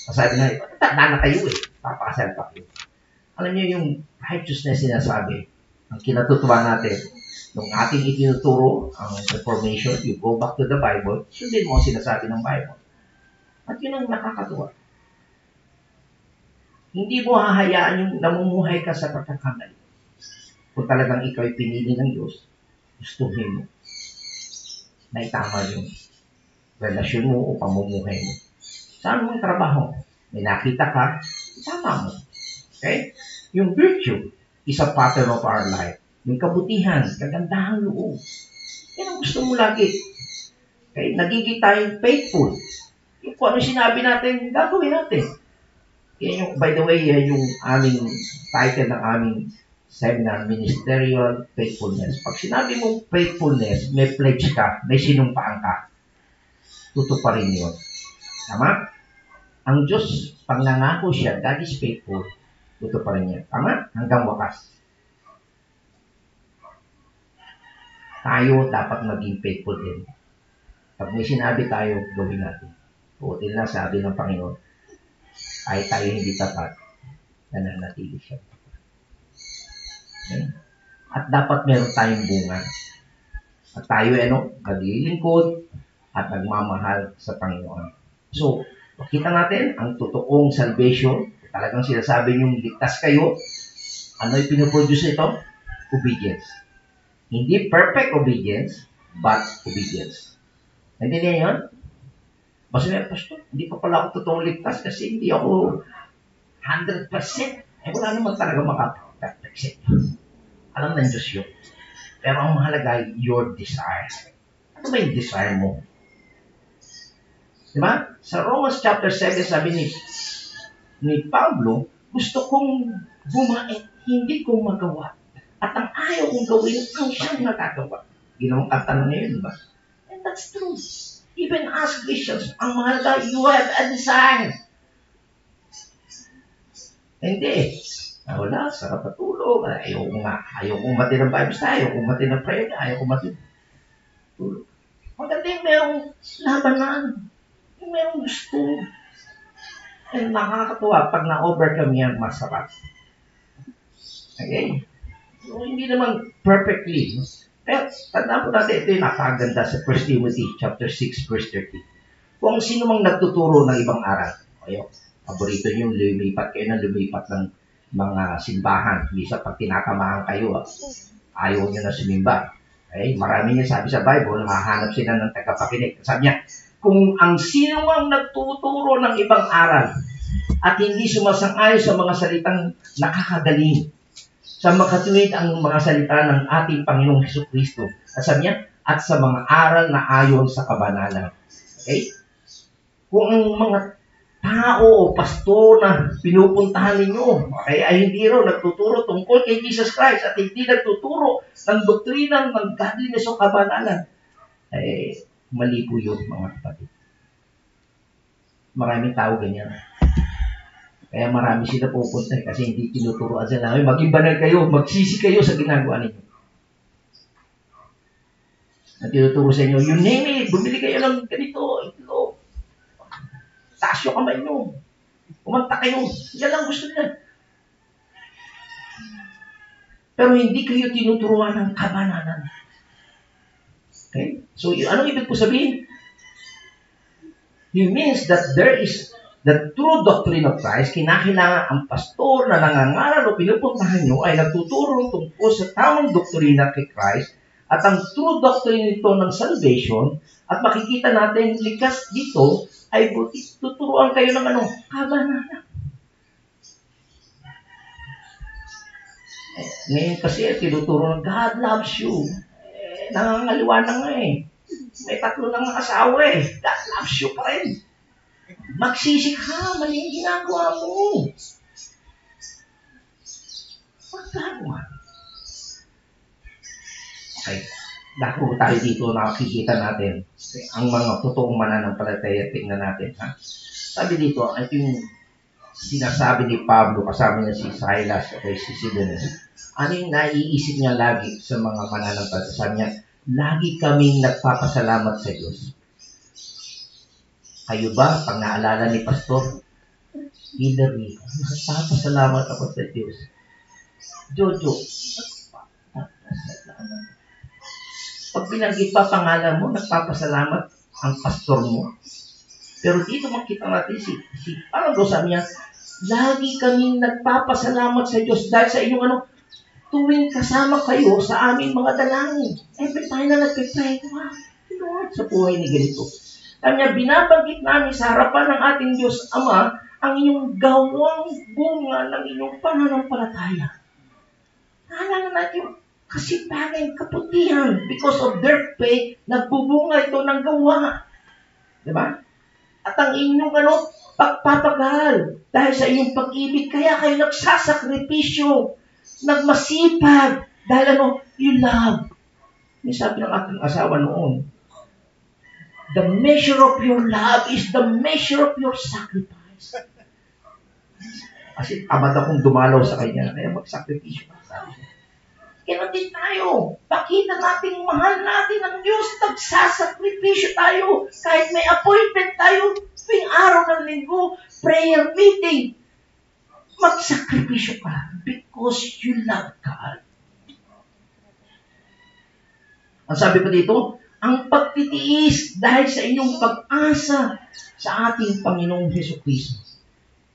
Masabi na, tanda na kayo papakasal pa kayo. Alam niyo yung righteousness sinasabi, ang kinatutuwa natin, nung ating itinuturo, ang information, you go back to the Bible, sundin mo ang sinasabi ng Bible. At yun ang nakakatuwa. Hindi mo hahayaan yung namumuhay ka sa pagkakamali. Kung talagang ikaw ay pinili ng Diyos, gustuhin mo na itama yung relasyon mo o pamumuhay mo. Saan mong trabaho? May nakita ka, itama mo. Okay? Yung virtue is a pattern of our life. Yung kabutihan, kagandahan loob. Yan ang gusto mo lagi. Okay? Nagiging tayong faithful. Yung kung ano sinabi natin, gagawin natin. Yan yung, by the way, yung aming title ng aming seminar, Ministerial Faithfulness. Pag sinabi mong faithfulness, may pledge ka, may sinumpaan ka, tutuparin yun. Tama? Ang Diyos, pag nangako siya, God is faithful, tutuparin niya. Tama? Hanggang wakas. Tayo dapat maging faithful din. Pag may sinabi tayo, gawin natin. Putil na sabi ng Panginoon, ay tayo hindi tapat, nananatili siya. Okay? At dapat meron tayong bunga. At tayo naglilingkod at nagmamahal sa Panginoon. So, makita natin ang totoong salvation. Talagang sinasabi niyong ligtas kayo. Ano yung pinoproduce ito? Obedience. Hindi perfect obedience, but obedience. Nandiyan yun? Basta may pastor, hindi pa pala ako totoong ligtas kasi hindi ako 100%. Wala naman talaga makapag-perfect. Alam ng Diyos yun. Pero ang mahalaga ay your desire. Ano ba yung desire mo? Diba? Sa Romans chapter 7, sabi ni Pablo, gusto kong bumait, hindi ko magawa. At ang ayaw kong gawin, ang siyang nagagawa. Ginawang kanta na ngayon, ba? And that's true. Even as Christians, ang mahalaga, you have a design. Hindi. Wala, sarap na tulog. Ayaw kong mati ng Bible study, ayaw kong mati ng prayer, ayaw kong mati ng tulog. Maganda yung merong labanan. Yung merong gusto. And nakakatuwa, pag na-overcome yan, masarap. Okay? So, hindi naman perfectly. Pero, tandaan po natin, ito yung napakaganda sa 1 Timothy chapter 6, verse 13. Kung sino mang nagtuturo ng ibang aral, kayo, paborito nyo, lumipat kayo ng lumipat ng mga simbahan. Bisa pag tinatamaan kayo, ayaw nyo na sumimba. Okay? Marami niya sabi sa Bible, mahanap sila ng tagapakinig. Sabi niya, kung ang sino mang nagtuturo ng ibang aral at hindi sumasang-ayon sa mga salitang nakakagaling, sa makatuwid ang mga salita ng ating Panginoong Hesukristo. At sabi niya, at sa mga aral na ayon sa kabanalan. Okay? Kung ang mga tao o pastor na pinupuntahan ninyo, okay, ay hindi raw nagtuturo tungkol kay Jesus Christ at hindi nagtuturo ng doktrina ng godliness o kabanalan, ay mali po yun, mga kapatid. Maraming tao ganyan. Kaya marami sila pupunta kasi hindi tinuturuan sila. Maging banal kayo, magsisi kayo sa ginagawa ninyo. At tinuturo sa inyo, you name it, bumili kayo ng ganito, ito. Taas yung kamay nyo. Kumanta kayo. Yan lang gusto nila. Pero hindi kayo tinuturuan ng kabanalan. Okay? So, anong ibig po sabihin? It means that there is the true doctrine of Christ. Kinakailangan ang pastor na nangangaral o pinupuntahan nyo ay nagtuturo tungkol sa tamang doktrina kay Christ at ang true doctrine nito ng salvation at makikita natin likas dito ay tuturuan kayo ng kabanalan. Ngayon kasi tinuturo ng God loves you. Nangangaliwa na nga eh. May 3 ng asawa eh. God loves you pa rin. Magsisi ka, mali yung ginagawa mo. Magkagawa. Okay. Dako tayo dito nakikita natin. Ang mga totoong mananampalataya, tingnan natin. Ha? Sabi dito, ito yung sinasabi ni Pablo, kasama niya si Silas o si Silvanus. Ano yung naiisip niya lagi sa mga mananampalataya? Sabi niya, lagi kaming nagpapasalamat sa Diyos. Kayo ba, pag naalala ni Pastor, Hillary, nagpapasalamat ako sa Diyos. Jojo, pag binanggit pa pangalan mo, nagpapasalamat ang pastor mo. Pero dito makita natin si Pablo, sabi niya, lagi kaming nagpapasalamat sa Diyos dahil sa inyong tuwing kasama kayo sa aming mga dalangin. Every time na nagpipray, wow, Lord, sa buhay ni ganito. Kanya binabanggit namin sa harapan ng ating Diyos Ama ang inyong gawang bunga ng inyong pananampalataya. Naalala natin yung kasipagan, kaputihan, because of their faith, nagbubunga ito ng gawa. Diba? At ang inyong pagpapagal dahil sa inyong pag-ibig, kaya kayo nagsasakripisyo, nagmasipag, dahil you love. May sabi ng aking asawa noon, the measure of your love is the measure of your sacrifice. Kasi tamad akong dumalaw sa kanya, kaya magsakripisyo. Kaya din tayo, pakita natin mahal natin ang Diyos, nagsasakripisyo tayo, kahit may appointment tayo, tuwing araw ng linggo, prayer meeting, magsakripisyo ka because you love God. Ang sabi pa dito, ang pagtitiis dahil sa inyong pag-asa sa ating Panginoong Hesukristo.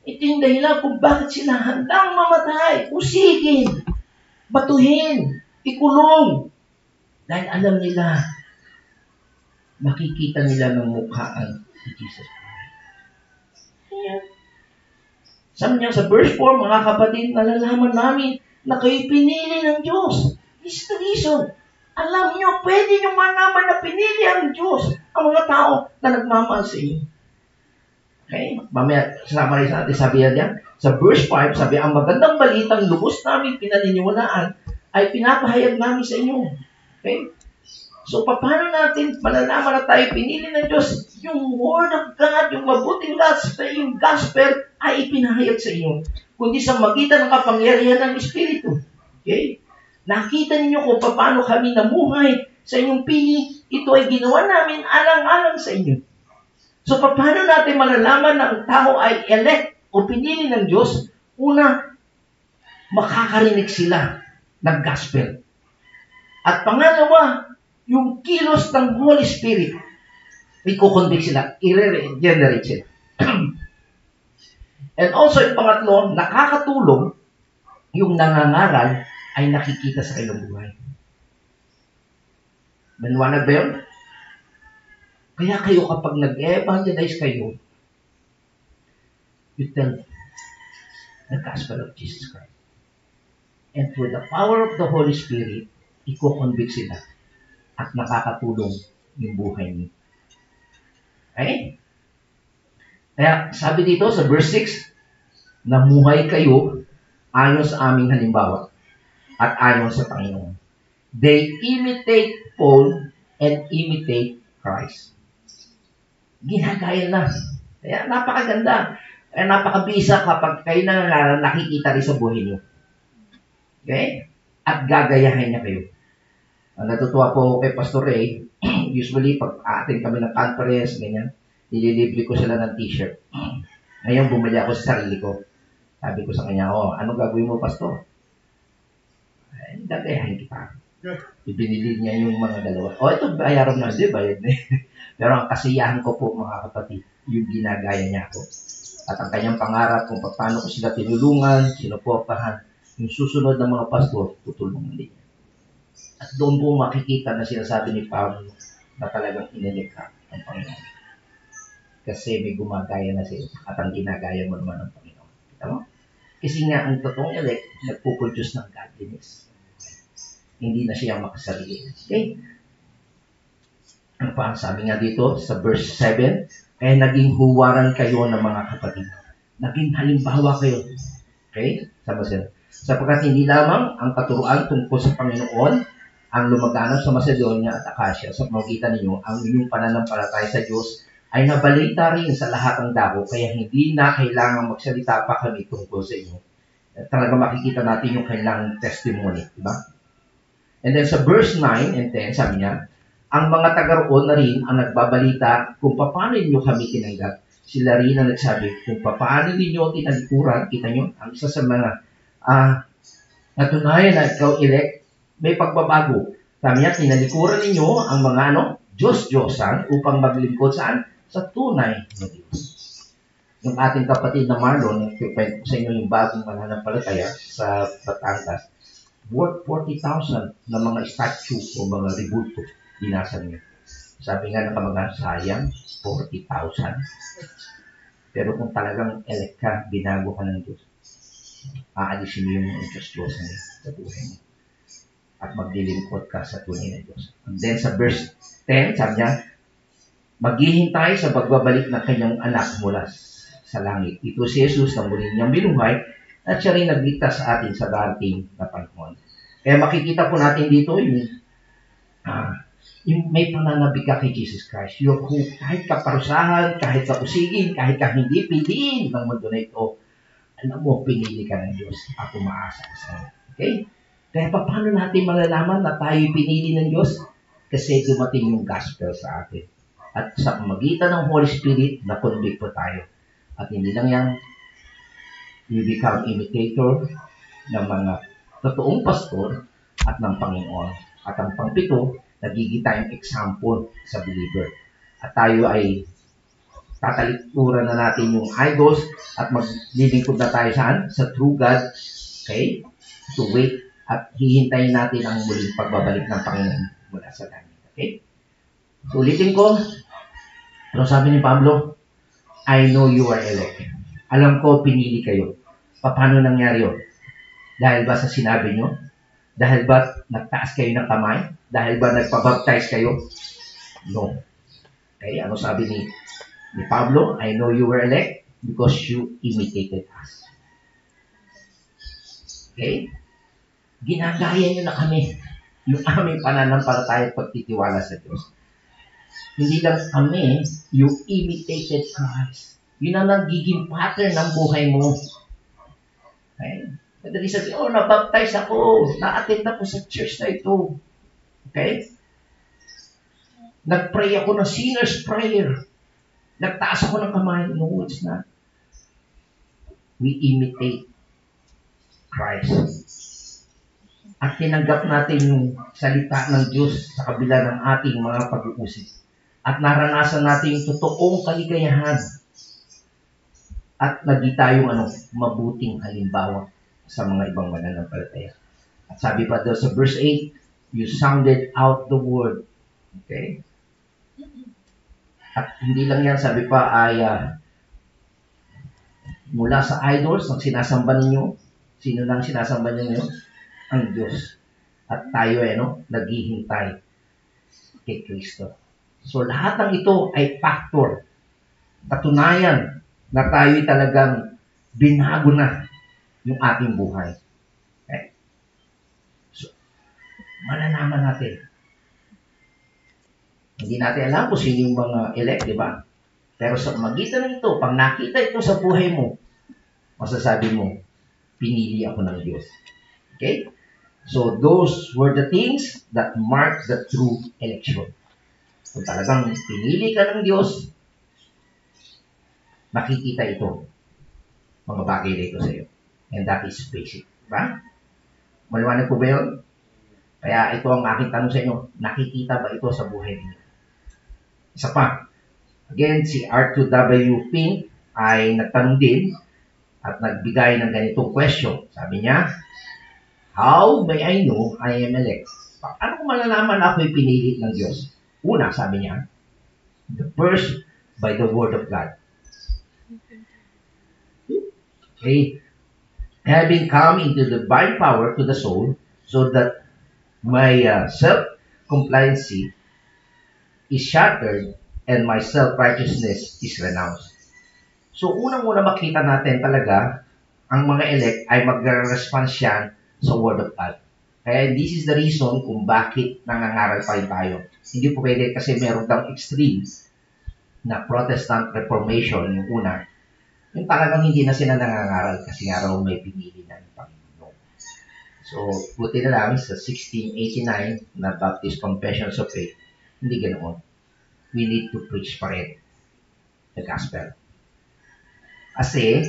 Ito yung dahilan kung bakit sila handang mamatay, usigin, batuhin, ikulong. Dahil alam nila, makikita nila ng mukhaan si Jesus Christ. Ayan. Sabi niya sa verse 4, mga kapatid, nalalaman namin na kayo pinili ng Diyos. This is the reason. Alam nyo, pwede nyo malaman na pinili ang Diyos ang mga tao na nagmamahal sa inyo. Okay? Mamaya, summary sa atin, sabi niya, sa verse 5, sabi, ang magandang balitang lubos namin pinaniniwalaan ay pinapahayag namin sa inyo. Okay? So, paano natin malalaman na tayo pinili ng Diyos? Yung Word of God, yung mabuting gospel, yung gospel ay ipinahayag sa inyo. Kundi sa magitan ng kapangyarihan ng Espiritu. Okay? Nakita ninyo kung paano kami namuhay sa inyong pili. Ito ay ginawa namin alang-alang sa inyo. So, paano natin malalaman na ang tao ay elect o pinili ng Diyos? Una, makakarinig sila ng gospel. At pangalawa, yung kilos ng Holy Spirit, i-convict sila, i-regenerate sila. And also, yung pangatlo, nakakatulong yung nangangaral ay nakikita sa kanilang buhay. Maliwanag ba yun? Kaya kayo kapag nag-evangelize kayo, you tell the gospel of Jesus Christ. And through the power of the Holy Spirit, i-convict sila at nakakatulong yung buhay niyo. Okay? Kaya sabi dito sa verse 6, namuhay kayo ayon sa aming halimbawa at ayon sa Panginoon. They imitate Paul and imitate Christ. Ginagaya na. Kaya napakaganda. Kaya napakabisa kapag kayo na nakikita rin sa buhay niyo. Okay? At gagayahin niya kayo. Natutuwa po kay Pastor Ray. Usually, pag atin kami ng conference, ganyan, ililibre ko sila ng t-shirt. Ngayon, bumili ako sa sarili ko. Sabi ko sa kanya, ano gagawin mo, Pastor? Ay, gagayahin kita. Ibinili niya yung mga dalawa. Ito, bayaran na, di bayad na. Pero ang kasiyahan ko po, mga kapatid, yung ginagaya niya ako. At ang kanyang pangarap kung paano ko sila tinulungan, sinuportahan, yung susunod ng mga pastor, tutulungan din. At doon po makikita na sinasabi ni Pablo na talagang inilikha ang Panginoon. Kasi may gumagaya na sila at ang ginagaya mo naman ng Panginoon. Kita mo? Kasi nga ang totoong elect, nagpuproduce ng godliness. Hindi na siya makasarili. Okay? Ano pa? Sabi nga dito sa verse 7, kaya naging huwaran kayo ng mga kapatid. Naging halimbawa kayo. Okay? Sama sila. Sapagkat hindi lamang ang katuruan tungkol sa Panginoon ang lumaganap sa Macedonia at Acacia sa pamamagitan ninyo, ang inyong pananampalataya sa Diyos ay nabalita rin sa lahat ng dako, kaya hindi na kailangan magsalita pa kami tungkol sa inyo. Talaga makikita natin yung kailangang testimony, diba? And then sa verse 9 and 10, sabi niya, ang mga taga-roon na rin ang nagbabalita kung paano ninyo kami tinanggap. Sila rin ang nagsabi kung paano ninyo tinalikuran, kita nyo, ang isa sa mga natunayan na ikaw elect, may pagbabago. Sabi niya, tinalikuran ninyo ang mga Diyos-Diyosan upang maglingkod saan? Sa tunay na Diyos. Yung ating kapatid na Marlon, nagkikwento sa inyo yung bagong mananampalataya sa Batangas, worth 40,000 na mga statue o mga rebulto, binasa niya. Sabi nga ng kamag-anak, sayang, 40,000. Pero kung talagang elect ka, binago ka ng Diyos, aalisin mo yung Diyos-Diyosan sa buhay mo. At maglilingkod ka sa tunay na Diyos. And then sa verse 10, sabi niya, maghihintay sa pagbabalik ng kanyang anak mula sa langit. Ito si Jesus na muli niyang binuhay at siya rin nagligtas sa atin sa darating na panahon. Kaya makikita po natin dito yung may pananabik ka kay Jesus Christ. Yung kahit kaparusahan, kahit kapusigin, kahit ka hindi piliin ng mundo na ito, alam mo, pinili ka ng Diyos. Ako maasa ka sa okay? Kaya paano natin malalaman na tayo pinili ng Diyos? Kasi dumating yung gospel sa atin. At sa pamagitan ng Holy Spirit, na-convict po tayo. At hindi lang yan, we become imitator ng mga totoong pastor at ng Panginoon. At ang pangpito, nagiging tayong example sa believer. At tayo ay tatalikuran na natin yung idols at maglilingkod na tayo saan? Sa true God. Okay? So wait. At hihintayin natin ang muling pagbabalik ng Panginoon mula sa langit. Okay? So ulitin ko. Pero sabi ni Pablo, I know you are elect. Alam ko, pinili kayo. Paano nangyari yun? Dahil ba sa sinabi nyo? Dahil ba nagtaas kayo ng kamay? Dahil ba nagpabaptize kayo? No. Okay, ano sabi ni Pablo? I know you were elect because you imitated us. Okay? ginagaya nyo na kami yung aming pananampalataya at pagtitiwala sa Diyos. Hindi lang kami, you imitated Christ. Yun ang nagiging pattern ng buhay mo. Okay? Madali sabi, nabaptize ako, na-attend ako sa church na ito. Okay? Nag-pray ako ng sinner's prayer. Nagtaas ako ng kamay. No, it's not. We imitate Christ. At tinanggap natin yung salita ng Diyos sa kabila ng ating mga pag-uusip. At naranasan natin yung totoong kaligayahan. At naging tayong mabuting halimbawa sa mga ibang mananampalataya. At sabi pa daw sa verse 8, you sounded out the word. Okay? At hindi lang yan, sabi pa ay mula sa idols ang sinasamba ninyo. Sino lang sinasamba ninyo? Ang Diyos. At tayo naghihintay kay Kristo. So lahat ng ito ay factor. Katunayan na tayo talagang binago na yung ating buhay. Okay? So, malalaman natin. Hindi natin alam kung sino yung mga elect, di ba? Pero sa magitan ng ito, pag nakita ito sa buhay mo, masasabi mo, pinili ako ng Diyos. Okay? So, those were the things that mark the true election. Kung talagang pinili ka ng Diyos, makikita ito. Mga bagay dito sa iyo. And that is basic. Diba? Maliwanag po ba yun? Kaya ito ang aking tanong sa inyo. Nakikita ba ito sa buhay niyo? Isa pa. Again, si R2W Pink ay nagtanong din at nagbigay ng ganitong question. Sabi niya, how may I know I am elect? Paano kung malalaman na ako'y pinili ng Diyos? Una, sabi niya, the first, by the word of God. Okay? Having come into the divine power to the soul, so that my self-compliancy is shattered and my self-righteousness is renounced. So, unang-una makita natin talaga, ang mga elect ay mag-response yan sa Word of God. Kaya this is the reason kung bakit nangangaral pa rin tayo. Hindi po pwede kasi meron kang extreme na Protestant Reformation, yung una. Yung talagang hindi na sila nangangaral kasi nga raw may pinili na yung Panginoon. So, buti na lang sa 1689 na Baptist Confessions of Faith, hindi ganoon. We need to preach pa rin the gospel. Kasi,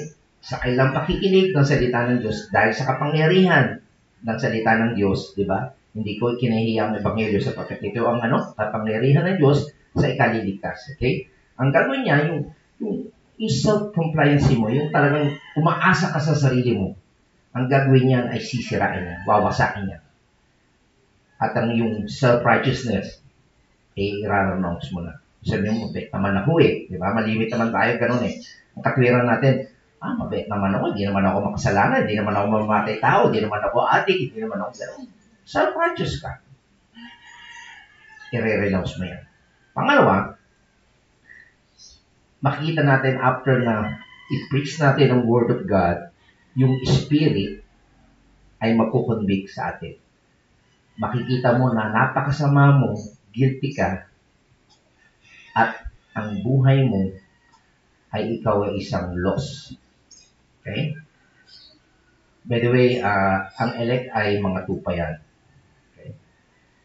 sa kailang pakikinig ng salita ng Diyos, dahil sa kapangyarihan ng salita ng Diyos, di ba? Hindi ko kinahiya ang ebanghelyo sapagkat ito ang kapangyarihan ng Diyos sa ikaliligtas. Okay? Ang gagawin niya, yung self-compliance mo, yung talagang umaasa ka sa sarili mo, ang gagawin niyan ay sisirain niya, wawasakin niya. At ang yung self-righteousness, i-renounce mo na. Sabi mo, mabait naman ako eh. Di ba? Malimit naman tayo, ganun eh. Ang katwiran natin, mabait naman ako, hindi naman ako makasalanan, hindi naman ako mamatay tao, hindi naman ako adik, hindi naman ako ganun. Self-righteous ka. I-renounce mo yan. Pangalawa, makikita natin after na i-preach natin ang Word of God, yung Spirit ay magkukonvict sa atin. Makikita mo na napakasama mo, guilty ka, at ang buhay mo ay ikaw ay isang loss. Okay? By the way, ang elect ay mga tupa yan. Okay?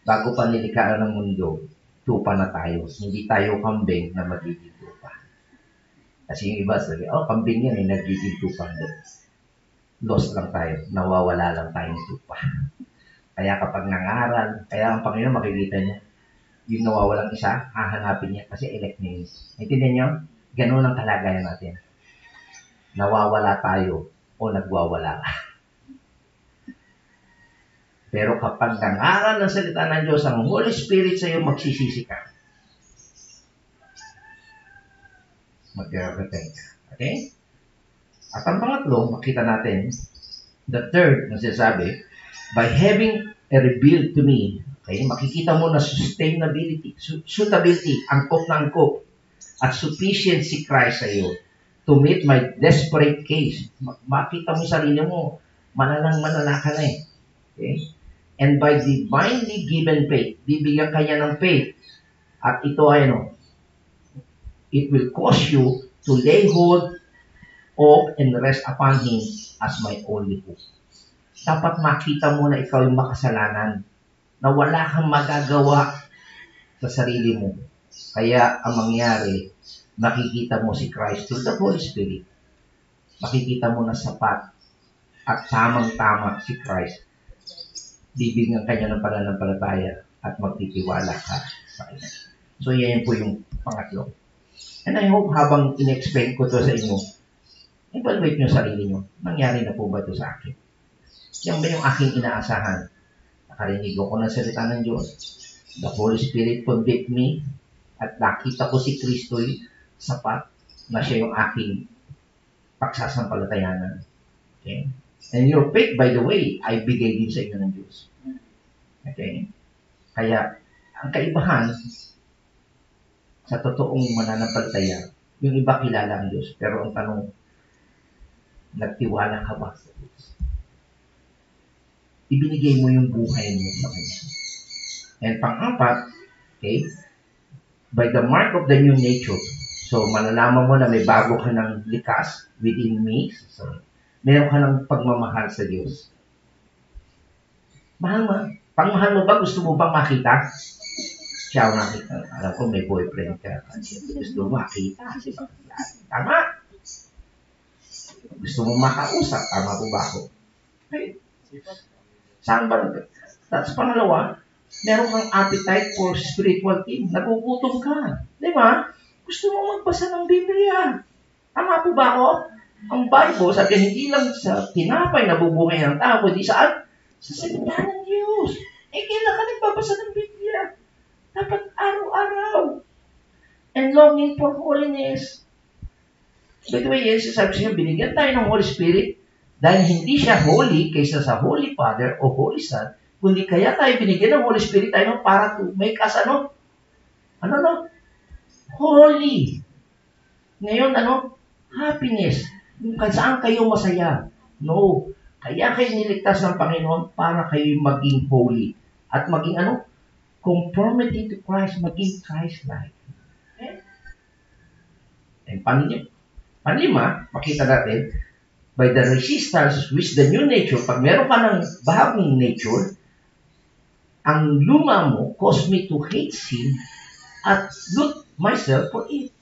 Bago pa nilikhaan ng mundo, tupa na tayo. Hindi tayo kambing na magiging tupa. Kasi yung iba sabi, kambing yan, nagiging tupa doon. Lost lang tayo. Nawawala lang tayong tupa. Kaya kapag nangaral, kaya ang Panginoon makikita niya, yung nawawalang isa, hahanapin niya kasi elect niya yun. Intindihan niyo? Ganun ang kalagayan natin. Nawawala tayo o nagwawala ka. Pero kapag nangaral ng salita ng Diyos, ang Holy Spirit sa iyo, magsisisi ka. Mag-repent ka. Okay? At ang pangatlo, makita natin, the third, na sinasabi, by having a revealed to me, okay, makikita mo na sustainability, suitability, angkop na angkop, at sufficient si Christ sa iyo to meet my desperate case. Makita mo sarili mo, manala ka na eh. Okay? And by divinely given faith, bibigyan kanya ng faith. At ito ay it will cause you to lay hold of and rest upon Him as my only hope. Dapat makita mo na ikaw yung makasalanan, na wala kang magagawa sa sarili mo. Kaya ang mangyari, makikita mo si Christ through the Holy Spirit. Makikita mo na sapat at tamang-tama si Christ. Bibigyan kanya ng pananampalataya at magtitiwala ka sa kanya. So, yan po yung pangatlo. And I hope habang in-explain ko to sa inyo, evaluate nyo sarili nyo. Nangyari na po ba ito sa akin? Yan ba yung aking inaasahan? Nakarinig ko ng salita ng Diyos. The Holy Spirit convict me at nakita ko si Kristo'y sapat na siya yung aking pagsasampalatayanan. Okay? And your faith, by the way, ay bigay din sa inyo ng Diyos. Okay? Kaya, ang kaibahan sa totoong mananampalataya, yung iba kilala ang Diyos. Pero ang tanong, nagtiwala ka ba sa Diyos? Ibinigay mo yung buhay mo sa Kanya. And pang-apat, okay, by the mark of the new nature. So, malalaman mo na may bago ka ng likas within me. So, meron ka ng pagmamahal sa Diyos. Mahal mo. Pangmahal mo ba? Gusto mo bang makita? Siya ang nakita. Alam ko may boyfriend ka. Gusto mo makita. Tama. Gusto mo makausap. Tama po ba ako? Okay. Saan ba? Tapos pangalawa, meron kang appetite for spiritual things. Nagugutom ka. Di ba? Gusto mo magbasa ng Biblia. Tama po ba ako? Ang Bible, sabi hindi lang sa tinapay na bubuhay ng tao, kundi saan? Sa salita ng Diyos. Kailan ka nagbabasa ng Biblia? Dapat araw-araw. And longing for holiness. By the way, yes, sabi siya, binigyan tayo ng Holy Spirit dahil hindi siya holy kaysa sa Holy Father o Holy Son, kundi kaya tayo binigyan ng Holy Spirit tayo para to make us holy. Ngayon, happiness. Kung saan kayo masaya. No. Kaya kayo niligtas ng Panginoon para kayo maging holy. At maging conformity to Christ, maging Christ-like. Okay? And panlima, makita natin, by the resistance which the new nature, pag meron ka ng bahaging nature, ang luma mo caused me to hate sin at look myself for it.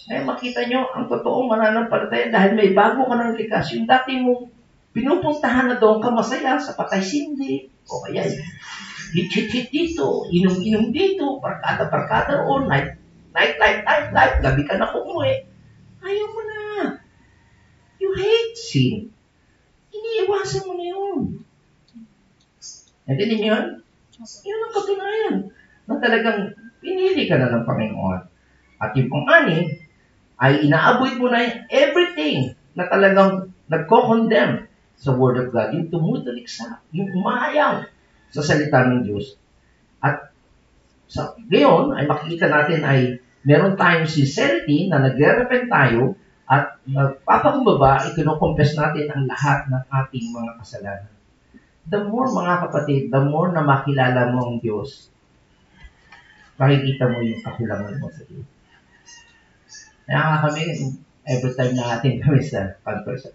Kaya makita nyo, ang totoong mananampalataya dahil may bago ka ng likas, yung dati mong pinupuntahan na doon ka masaya sa patay sindi, o kaya hit-hit dito, inom-inom dito, parkada o night, gabi ka na kumuwi. Ayaw mo na. You hate sin. Iniiwasan mo na yun. Natin yun? Yun ang katunayan na talagang pinili ka na ng Panginoon. At yung pang-anim, ay inaavoid mo na everything na talagang nagko-condemn sa Word of God, yung tumutuliksa, yung umayaw sa salita ng Diyos. At sa ngayon, ay makikita natin ay meron tayong sincerity na nagre-repent tayo at nagpapakumbaba, ikinocompess natin ang lahat ng ating mga kasalanan. The more, mga kapatid, the more na makilala mo ang Diyos, makikita mo yung kakulangan mo sa Diyos. Kaya nga kami, every time na natin kami sa conference,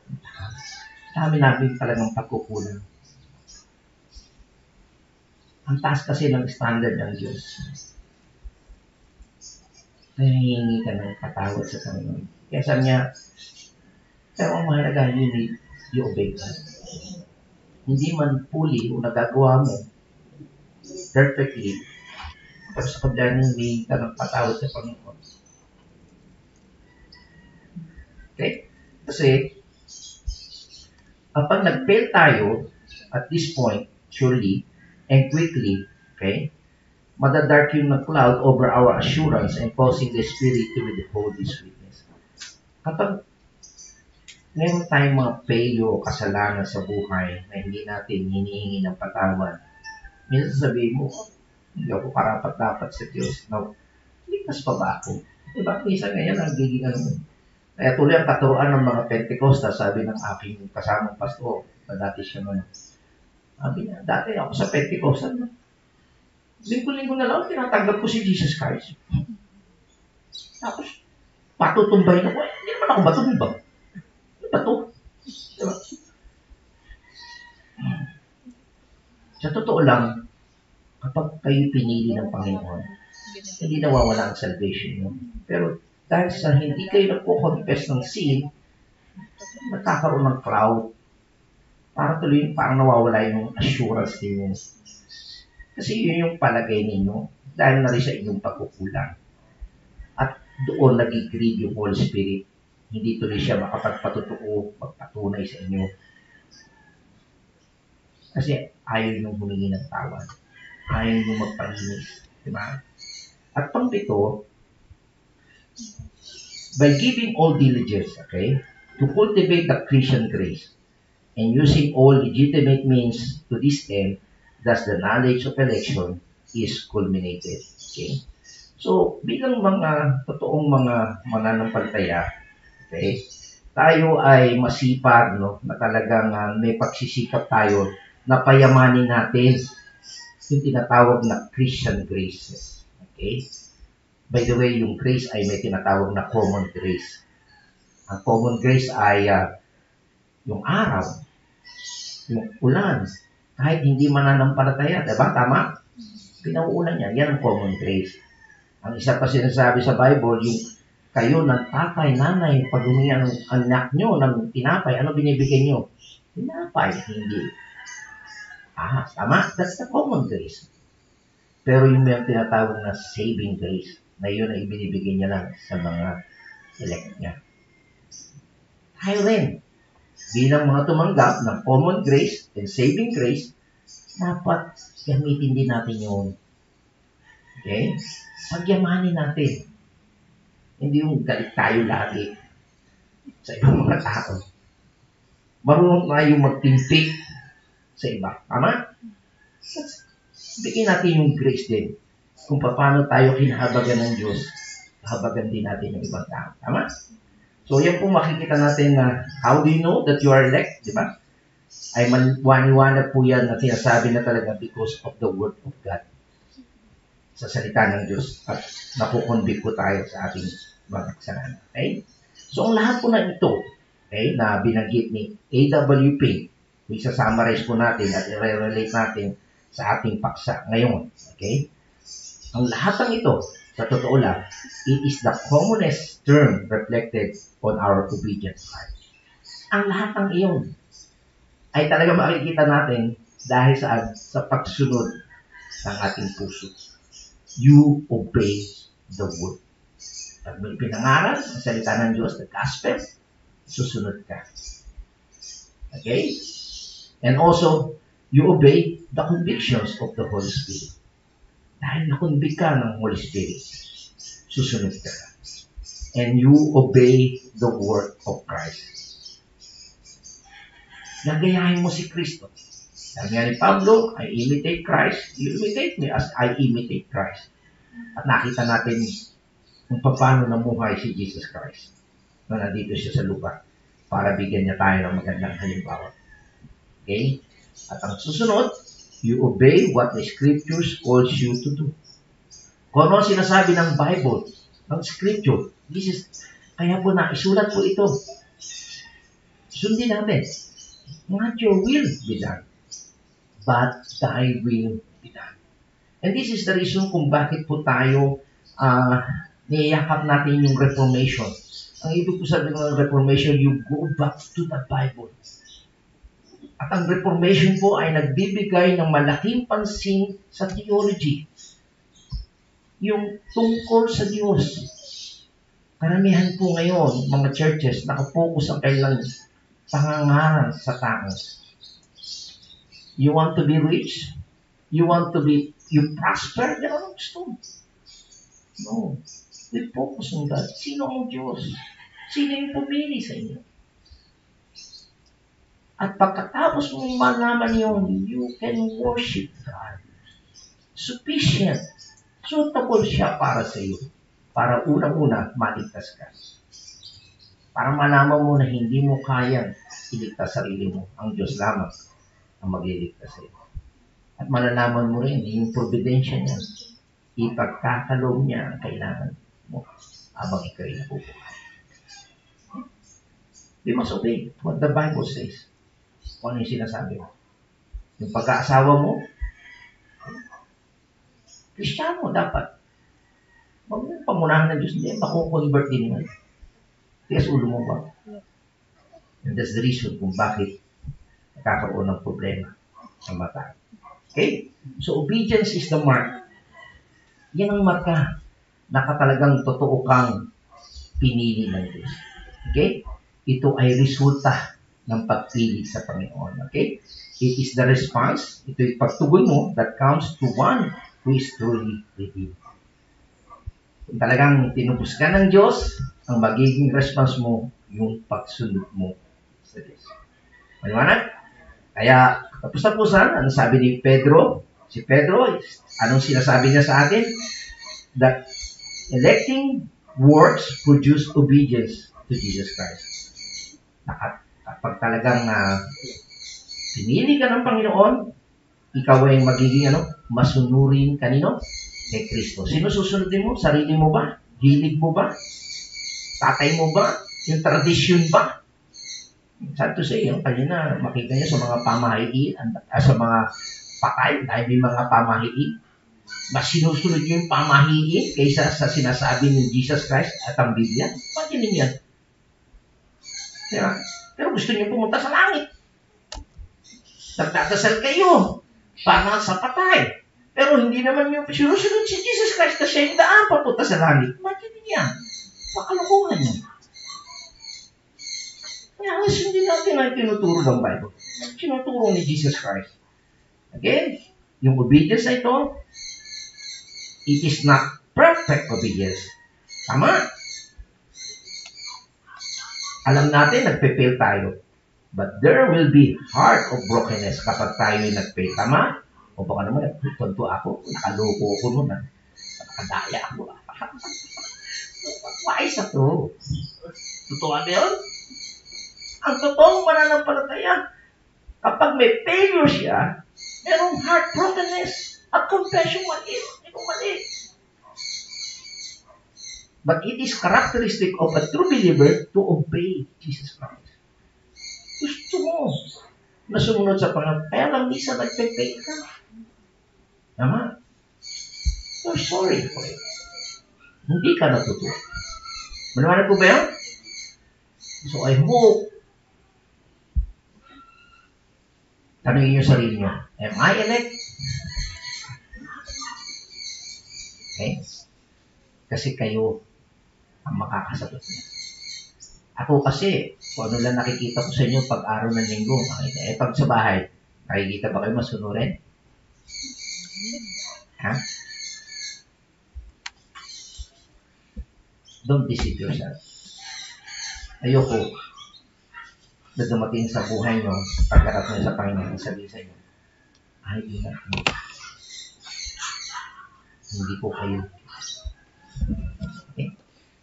kami namin talagang pagkukulang. Ang taas kasi ng standard ng Diyos. Nahihingi ka ng patawad sa Panginoon. Kaya sabi niya, pero ang mahalaga, you obey God. Hindi man fully o nagagawa mo perfectly, pero sa kabila ng hihingi ka ng patawad sa Panginoon. Okay? Kasi, kapag nag-fail tayo, at this point, surely, and quickly, okay, madadark yung cloud over our assurance and causing the Spirit to withhold His witness. Kapag meron tayong mga failure o kasalanan sa buhay na hindi natin hinihingi ng patawad, minsan sabihin mo, hindi ako karapat-dapat sa Diyos. No, ligtas pa ba ako? Diba? Minsan ngayon, nagiging kaya tuloy ang katuruan ng mga Pentecostal, sabi ng aking kasamang pastor, na dati siya Sabi niya, dati ako sa Pentecostal, linggo-linggo na lang, tinatanggap ko si Jesus Christ. Tapos, patutumbay na ko, hindi naman ako matumbang. Ano ba ito? Diba? Sa totoo lang, kapag kayo pinili ng Panginoon, hindi nawawala ang salvation nyo. Pero dahil sa hindi kayo nagpo-confess ng sin, nagkakaroon ng cloud. Para tuloy, parang nawawala yung assurance ninyo. Kasi yun yung palagay ninyo dahil na rin sa inyong pagkukulang. At doon nag-grieve yung Holy Spirit. Hindi tuloy siya makapagpatutuo, magpatunay sa inyo. Kasi ayaw nyo humingi ng tawad. Ayaw nyo magpalinis. Diba? At pang-pito, by giving all diligence, okay, to cultivate the Christian grace, and using all legitimate means to this end, thus the knowledge of election is culminated. Okay? So, bilang mga totoong mga mananampalataya, okay, tayo ay masipag, no, na talagang may pagsisikap tayo na payamanin natin yung tinatawag na Christian graces. Okay? By the way, yung grace ay may tinatawag na common grace. Ang common grace ay yung araw, yung ulan, kahit hindi mananampalataya, diba? Tama? Pinauulan niya, yan ang common grace. Ang isa pa sinasabi sa Bible, yung kayo ng tatay, nanay, pag humingi ang anak nyo ng tinapay, ano binibigay nyo? Tinapay, hindi. Tama? That's the common grace. Pero yung may tinatawag na saving grace, na yun ay ibinibigay niya lang sa mga elect niya. Tayo rin, bilang mga tumanggap ng common grace and saving grace, dapat gamitin din natin yun. Okay? Pagyamanin natin. Hindi yung galit tayo lagi sa ibang mga tao. Marunong tayo magtimpik sa iba. Tama? Bigyan natin yung grace din. Kung paano tayo kinahabagan ng Diyos, kahabagan din natin yung ibang tao. Tama? So, yan po makikita natin na how do you know that you are elect? Di ba? Ay maniwanag po yan na sinasabi na talaga because of the Word of God. Sa salita ng Diyos at nakukonvict po tayo sa ating mga kasalanan. Okay? So, ang lahat po na ito, okay, na binanggit ni AWP, isa-summarize po natin at i-relate natin sa ating paksa ngayon. Okay? Ang lahat ng ito, sa totoo lang, it is the commonest term reflected on our obedient life. Ang lahat ng iyon ay talaga makikita natin dahil sa pagsunod ng ating puso. You obey the word. Pag may pinangaral, ang salita ng Diyos, the gospel, susunod ka. Okay? And also, you obey the convictions of the Holy Spirit. Dahil nakonvict ka ng Holy Spirit, susunod ka. And you obey the word of Christ. Nagayahin mo si Kristo. Sabi nga ni Pablo, I imitate Christ. You imitate me as I imitate Christ. At nakita natin kung paano namuhay si Jesus Christ na nandito siya sa lupa para bigyan niya tayo ng magandang halimbawa. Okay? At ang susunod, you obey what the Scriptures calls you to do. Kung ano sinasabi ng Bible, ng Scripture, kaya po na, isulat po ito. Sundin natin. Not your will be done, but thy will be done. And this is the reason kung bakit po tayo niyakap natin yung Reformation. Ang ibig po sabihin ng Reformation, you go back to the Bible. At ang Reformation po ay nagbibigay ng malaking pansin sa theology. Yung tungkol sa Diyos. Karamihan po ngayon, mga churches, nakapokus ang kailang pangangaral sa tao. You want to be rich? You prosper? Yan ang gusto. No. We focus on God. Sino ang Diyos? Sino yung pumili sa inyo? At pagkatapos mong malaman yun, you can worship God. Sufficient. Suitable siya para sa iyo. Para unang-una, maligtas ka. Para malaman mo na hindi mo kayang iligtas sarili mo. Ang Diyos lamang ang magliligtas sa iyo. At malalaman mo rin yung providensya niya. Ipagkakaloob niya ang kailangan mo habang ikaw ay nabubuhay. We must obey what the Bible says. Kung ano yung sinasabi mo. Yung pagkaasawa mo, Kristiyano dapat. Huwag mo pamunahan ng Diyos. Hindi, makukonvert din mo. Tigas ulo mo ba? And that's the reason kung bakit nakakaroon ng problema sa mata. Okay? So, obedience is the mark. Yan ang marka na talagang totoo kang pinili ng Diyos. Okay? Ito ay resulta ng pagpili sa Panginoon. Okay? It is the response, ito yung pagtugon mo that comes to one who is truly redeemed. Kung talagang tinubos ka ng Diyos, ang magiging response mo, yung pagsunod mo sa Diyos. Maliwanag? Kaya, kapus-tapusan, ano sabi ni Pedro? Si Pedro, anong sinasabi niya sa atin? That electing works produce obedience to Jesus Christ. Kapag talagang pinili ka ng Panginoon, ikaw ay magiging masunurin kanino? Kay Kristo. Sino susunodin mo? Sarili mo ba? Hilig mo ba? Tatay mo ba? Yung tradisyon ba? Sad to say, kanina makita niyo sa mga pamahiin, sa mga patay, dahil may mga pamahiin, mas sinusunod niyo yung pamahiin kaysa sa sinasabi ni Jesus Christ at ang Biblia. Paginin yan. Pero gusto niyo pumunta sa langit. Nagdadasal kayo para sa patay. Pero hindi naman yung sinusunod si Jesus Christ na siya yung daan papunta sa langit. Paginin yan. Pakalukuhan yan. Kaya hindi natin ang tinuturo ng Bible. Tinuturo ni Jesus Christ. Again, yung obedience na ito, it is not perfect obedience. Tama? Alam natin, nagpe-fail tayo. But there will be heart of brokenness kapag tayo ay nag-fail. Tama? O baka naman, nagtutunto ako, nakaloko ko nun, nakadaya ako. Wais na to. Totoo ba yun? Ang totoong mananampalataya, kapag may failure siya, merong heart brokenness at confession mali. But it is characteristic of a true believer to obey Jesus Christ. Gusto mo na sumunod sa Panginoon, kaya lang di sa nagpe-fail ka. Tama? You're sorry for it. Hindi ka natutuwa. Maliwanag ko ba yun? So I hope tanungin yung sarili nyo, am I elect? Okay? Kasi kayo ang makakasagot niya. Ako kasi, kung ano lang nakikita ko sa inyo pag araw ng linggo, pag sa bahay, nakikita ba kayo masunurin? Ha? Don't deceive yourself. Ayoko na dumating sa buhay nyo, pagkarap nyo sa Panginoon, sabihin sa inyo, ay, hindi ko kayo. Okay?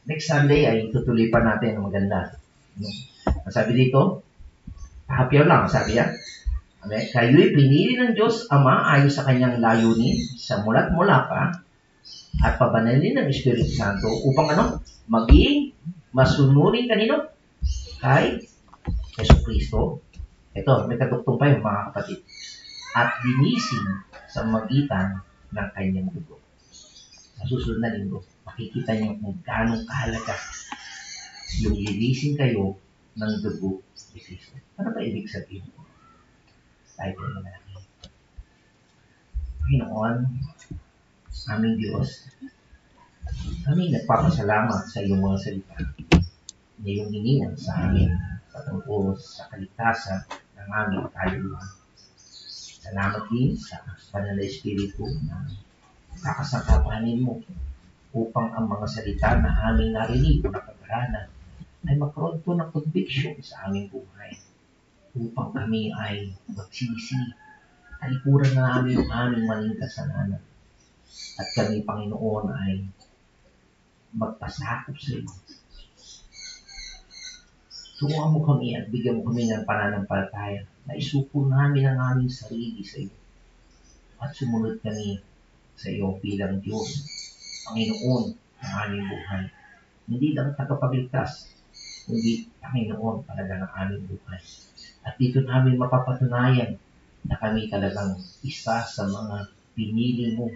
Next Sunday ay tutuloy pa natin ang maganda. Sabi dito, hapyaw lang, sabi yan. Kayo'y pinili ng Diyos Ama ayon sa kanyang layunin sa mula't mula pa at pabanalin ng Espiritu Santo upang maging masunurin kanino? Kay Jesucristo. Ito, may katugtong pa yung mga kapatid. At linisin sa magitan ng kanyang dugo. Sa susunod na linggo, makikita niyo kung gaano kahalaga yung linisin kayo ng dugo ni Kristo. Ano ba ibig sabihin? Tayo po naman natin. Panginoon, aming Diyos, kami nagpapasalamat sa iyong mga salita na iyong iniwan sa amin patungkol sa kaligtasan ng aming kaluluwa. Salamat din sa Banal na Espiritu na kakasangkapanin mo upang ang mga salita na aming narinig o nakagaranan ay magkaroon po ng conviction sa aming buhay upang kami ay magsisi, talikuran na namin ang aming maling kasalanan. At kami, Panginoon, ay magpasakop sa iyo. Tulungan mo kami at bigyan mo kami ng pananampalataya na isuko namin ang aming sarili sa iyo at sumunod kami sa iyo bilang Diyos, Panginoon ng aming buhay. Hindi lang tagapagligtas, kundi Panginoon talaga ng aming buhay. At dito namin mapapatunayan na kami talagang isa sa mga pinili mo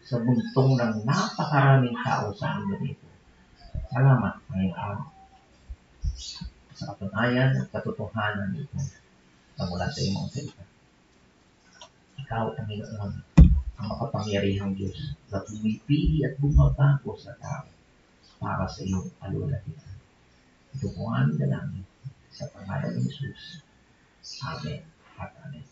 sa buntong ng napakaraming tao sa mundo nito. Salamat, Panginoon, sa katunayan at katotohanan nito na mula sa iyong salita. Ikaw, Panginoon, ang makapangyarihang Diyos na pumipili at bumabago sa tao para sa iyong kalulatian. Ito po ang aming dalangin sa pangalan ng Jesus. Amen at Amen.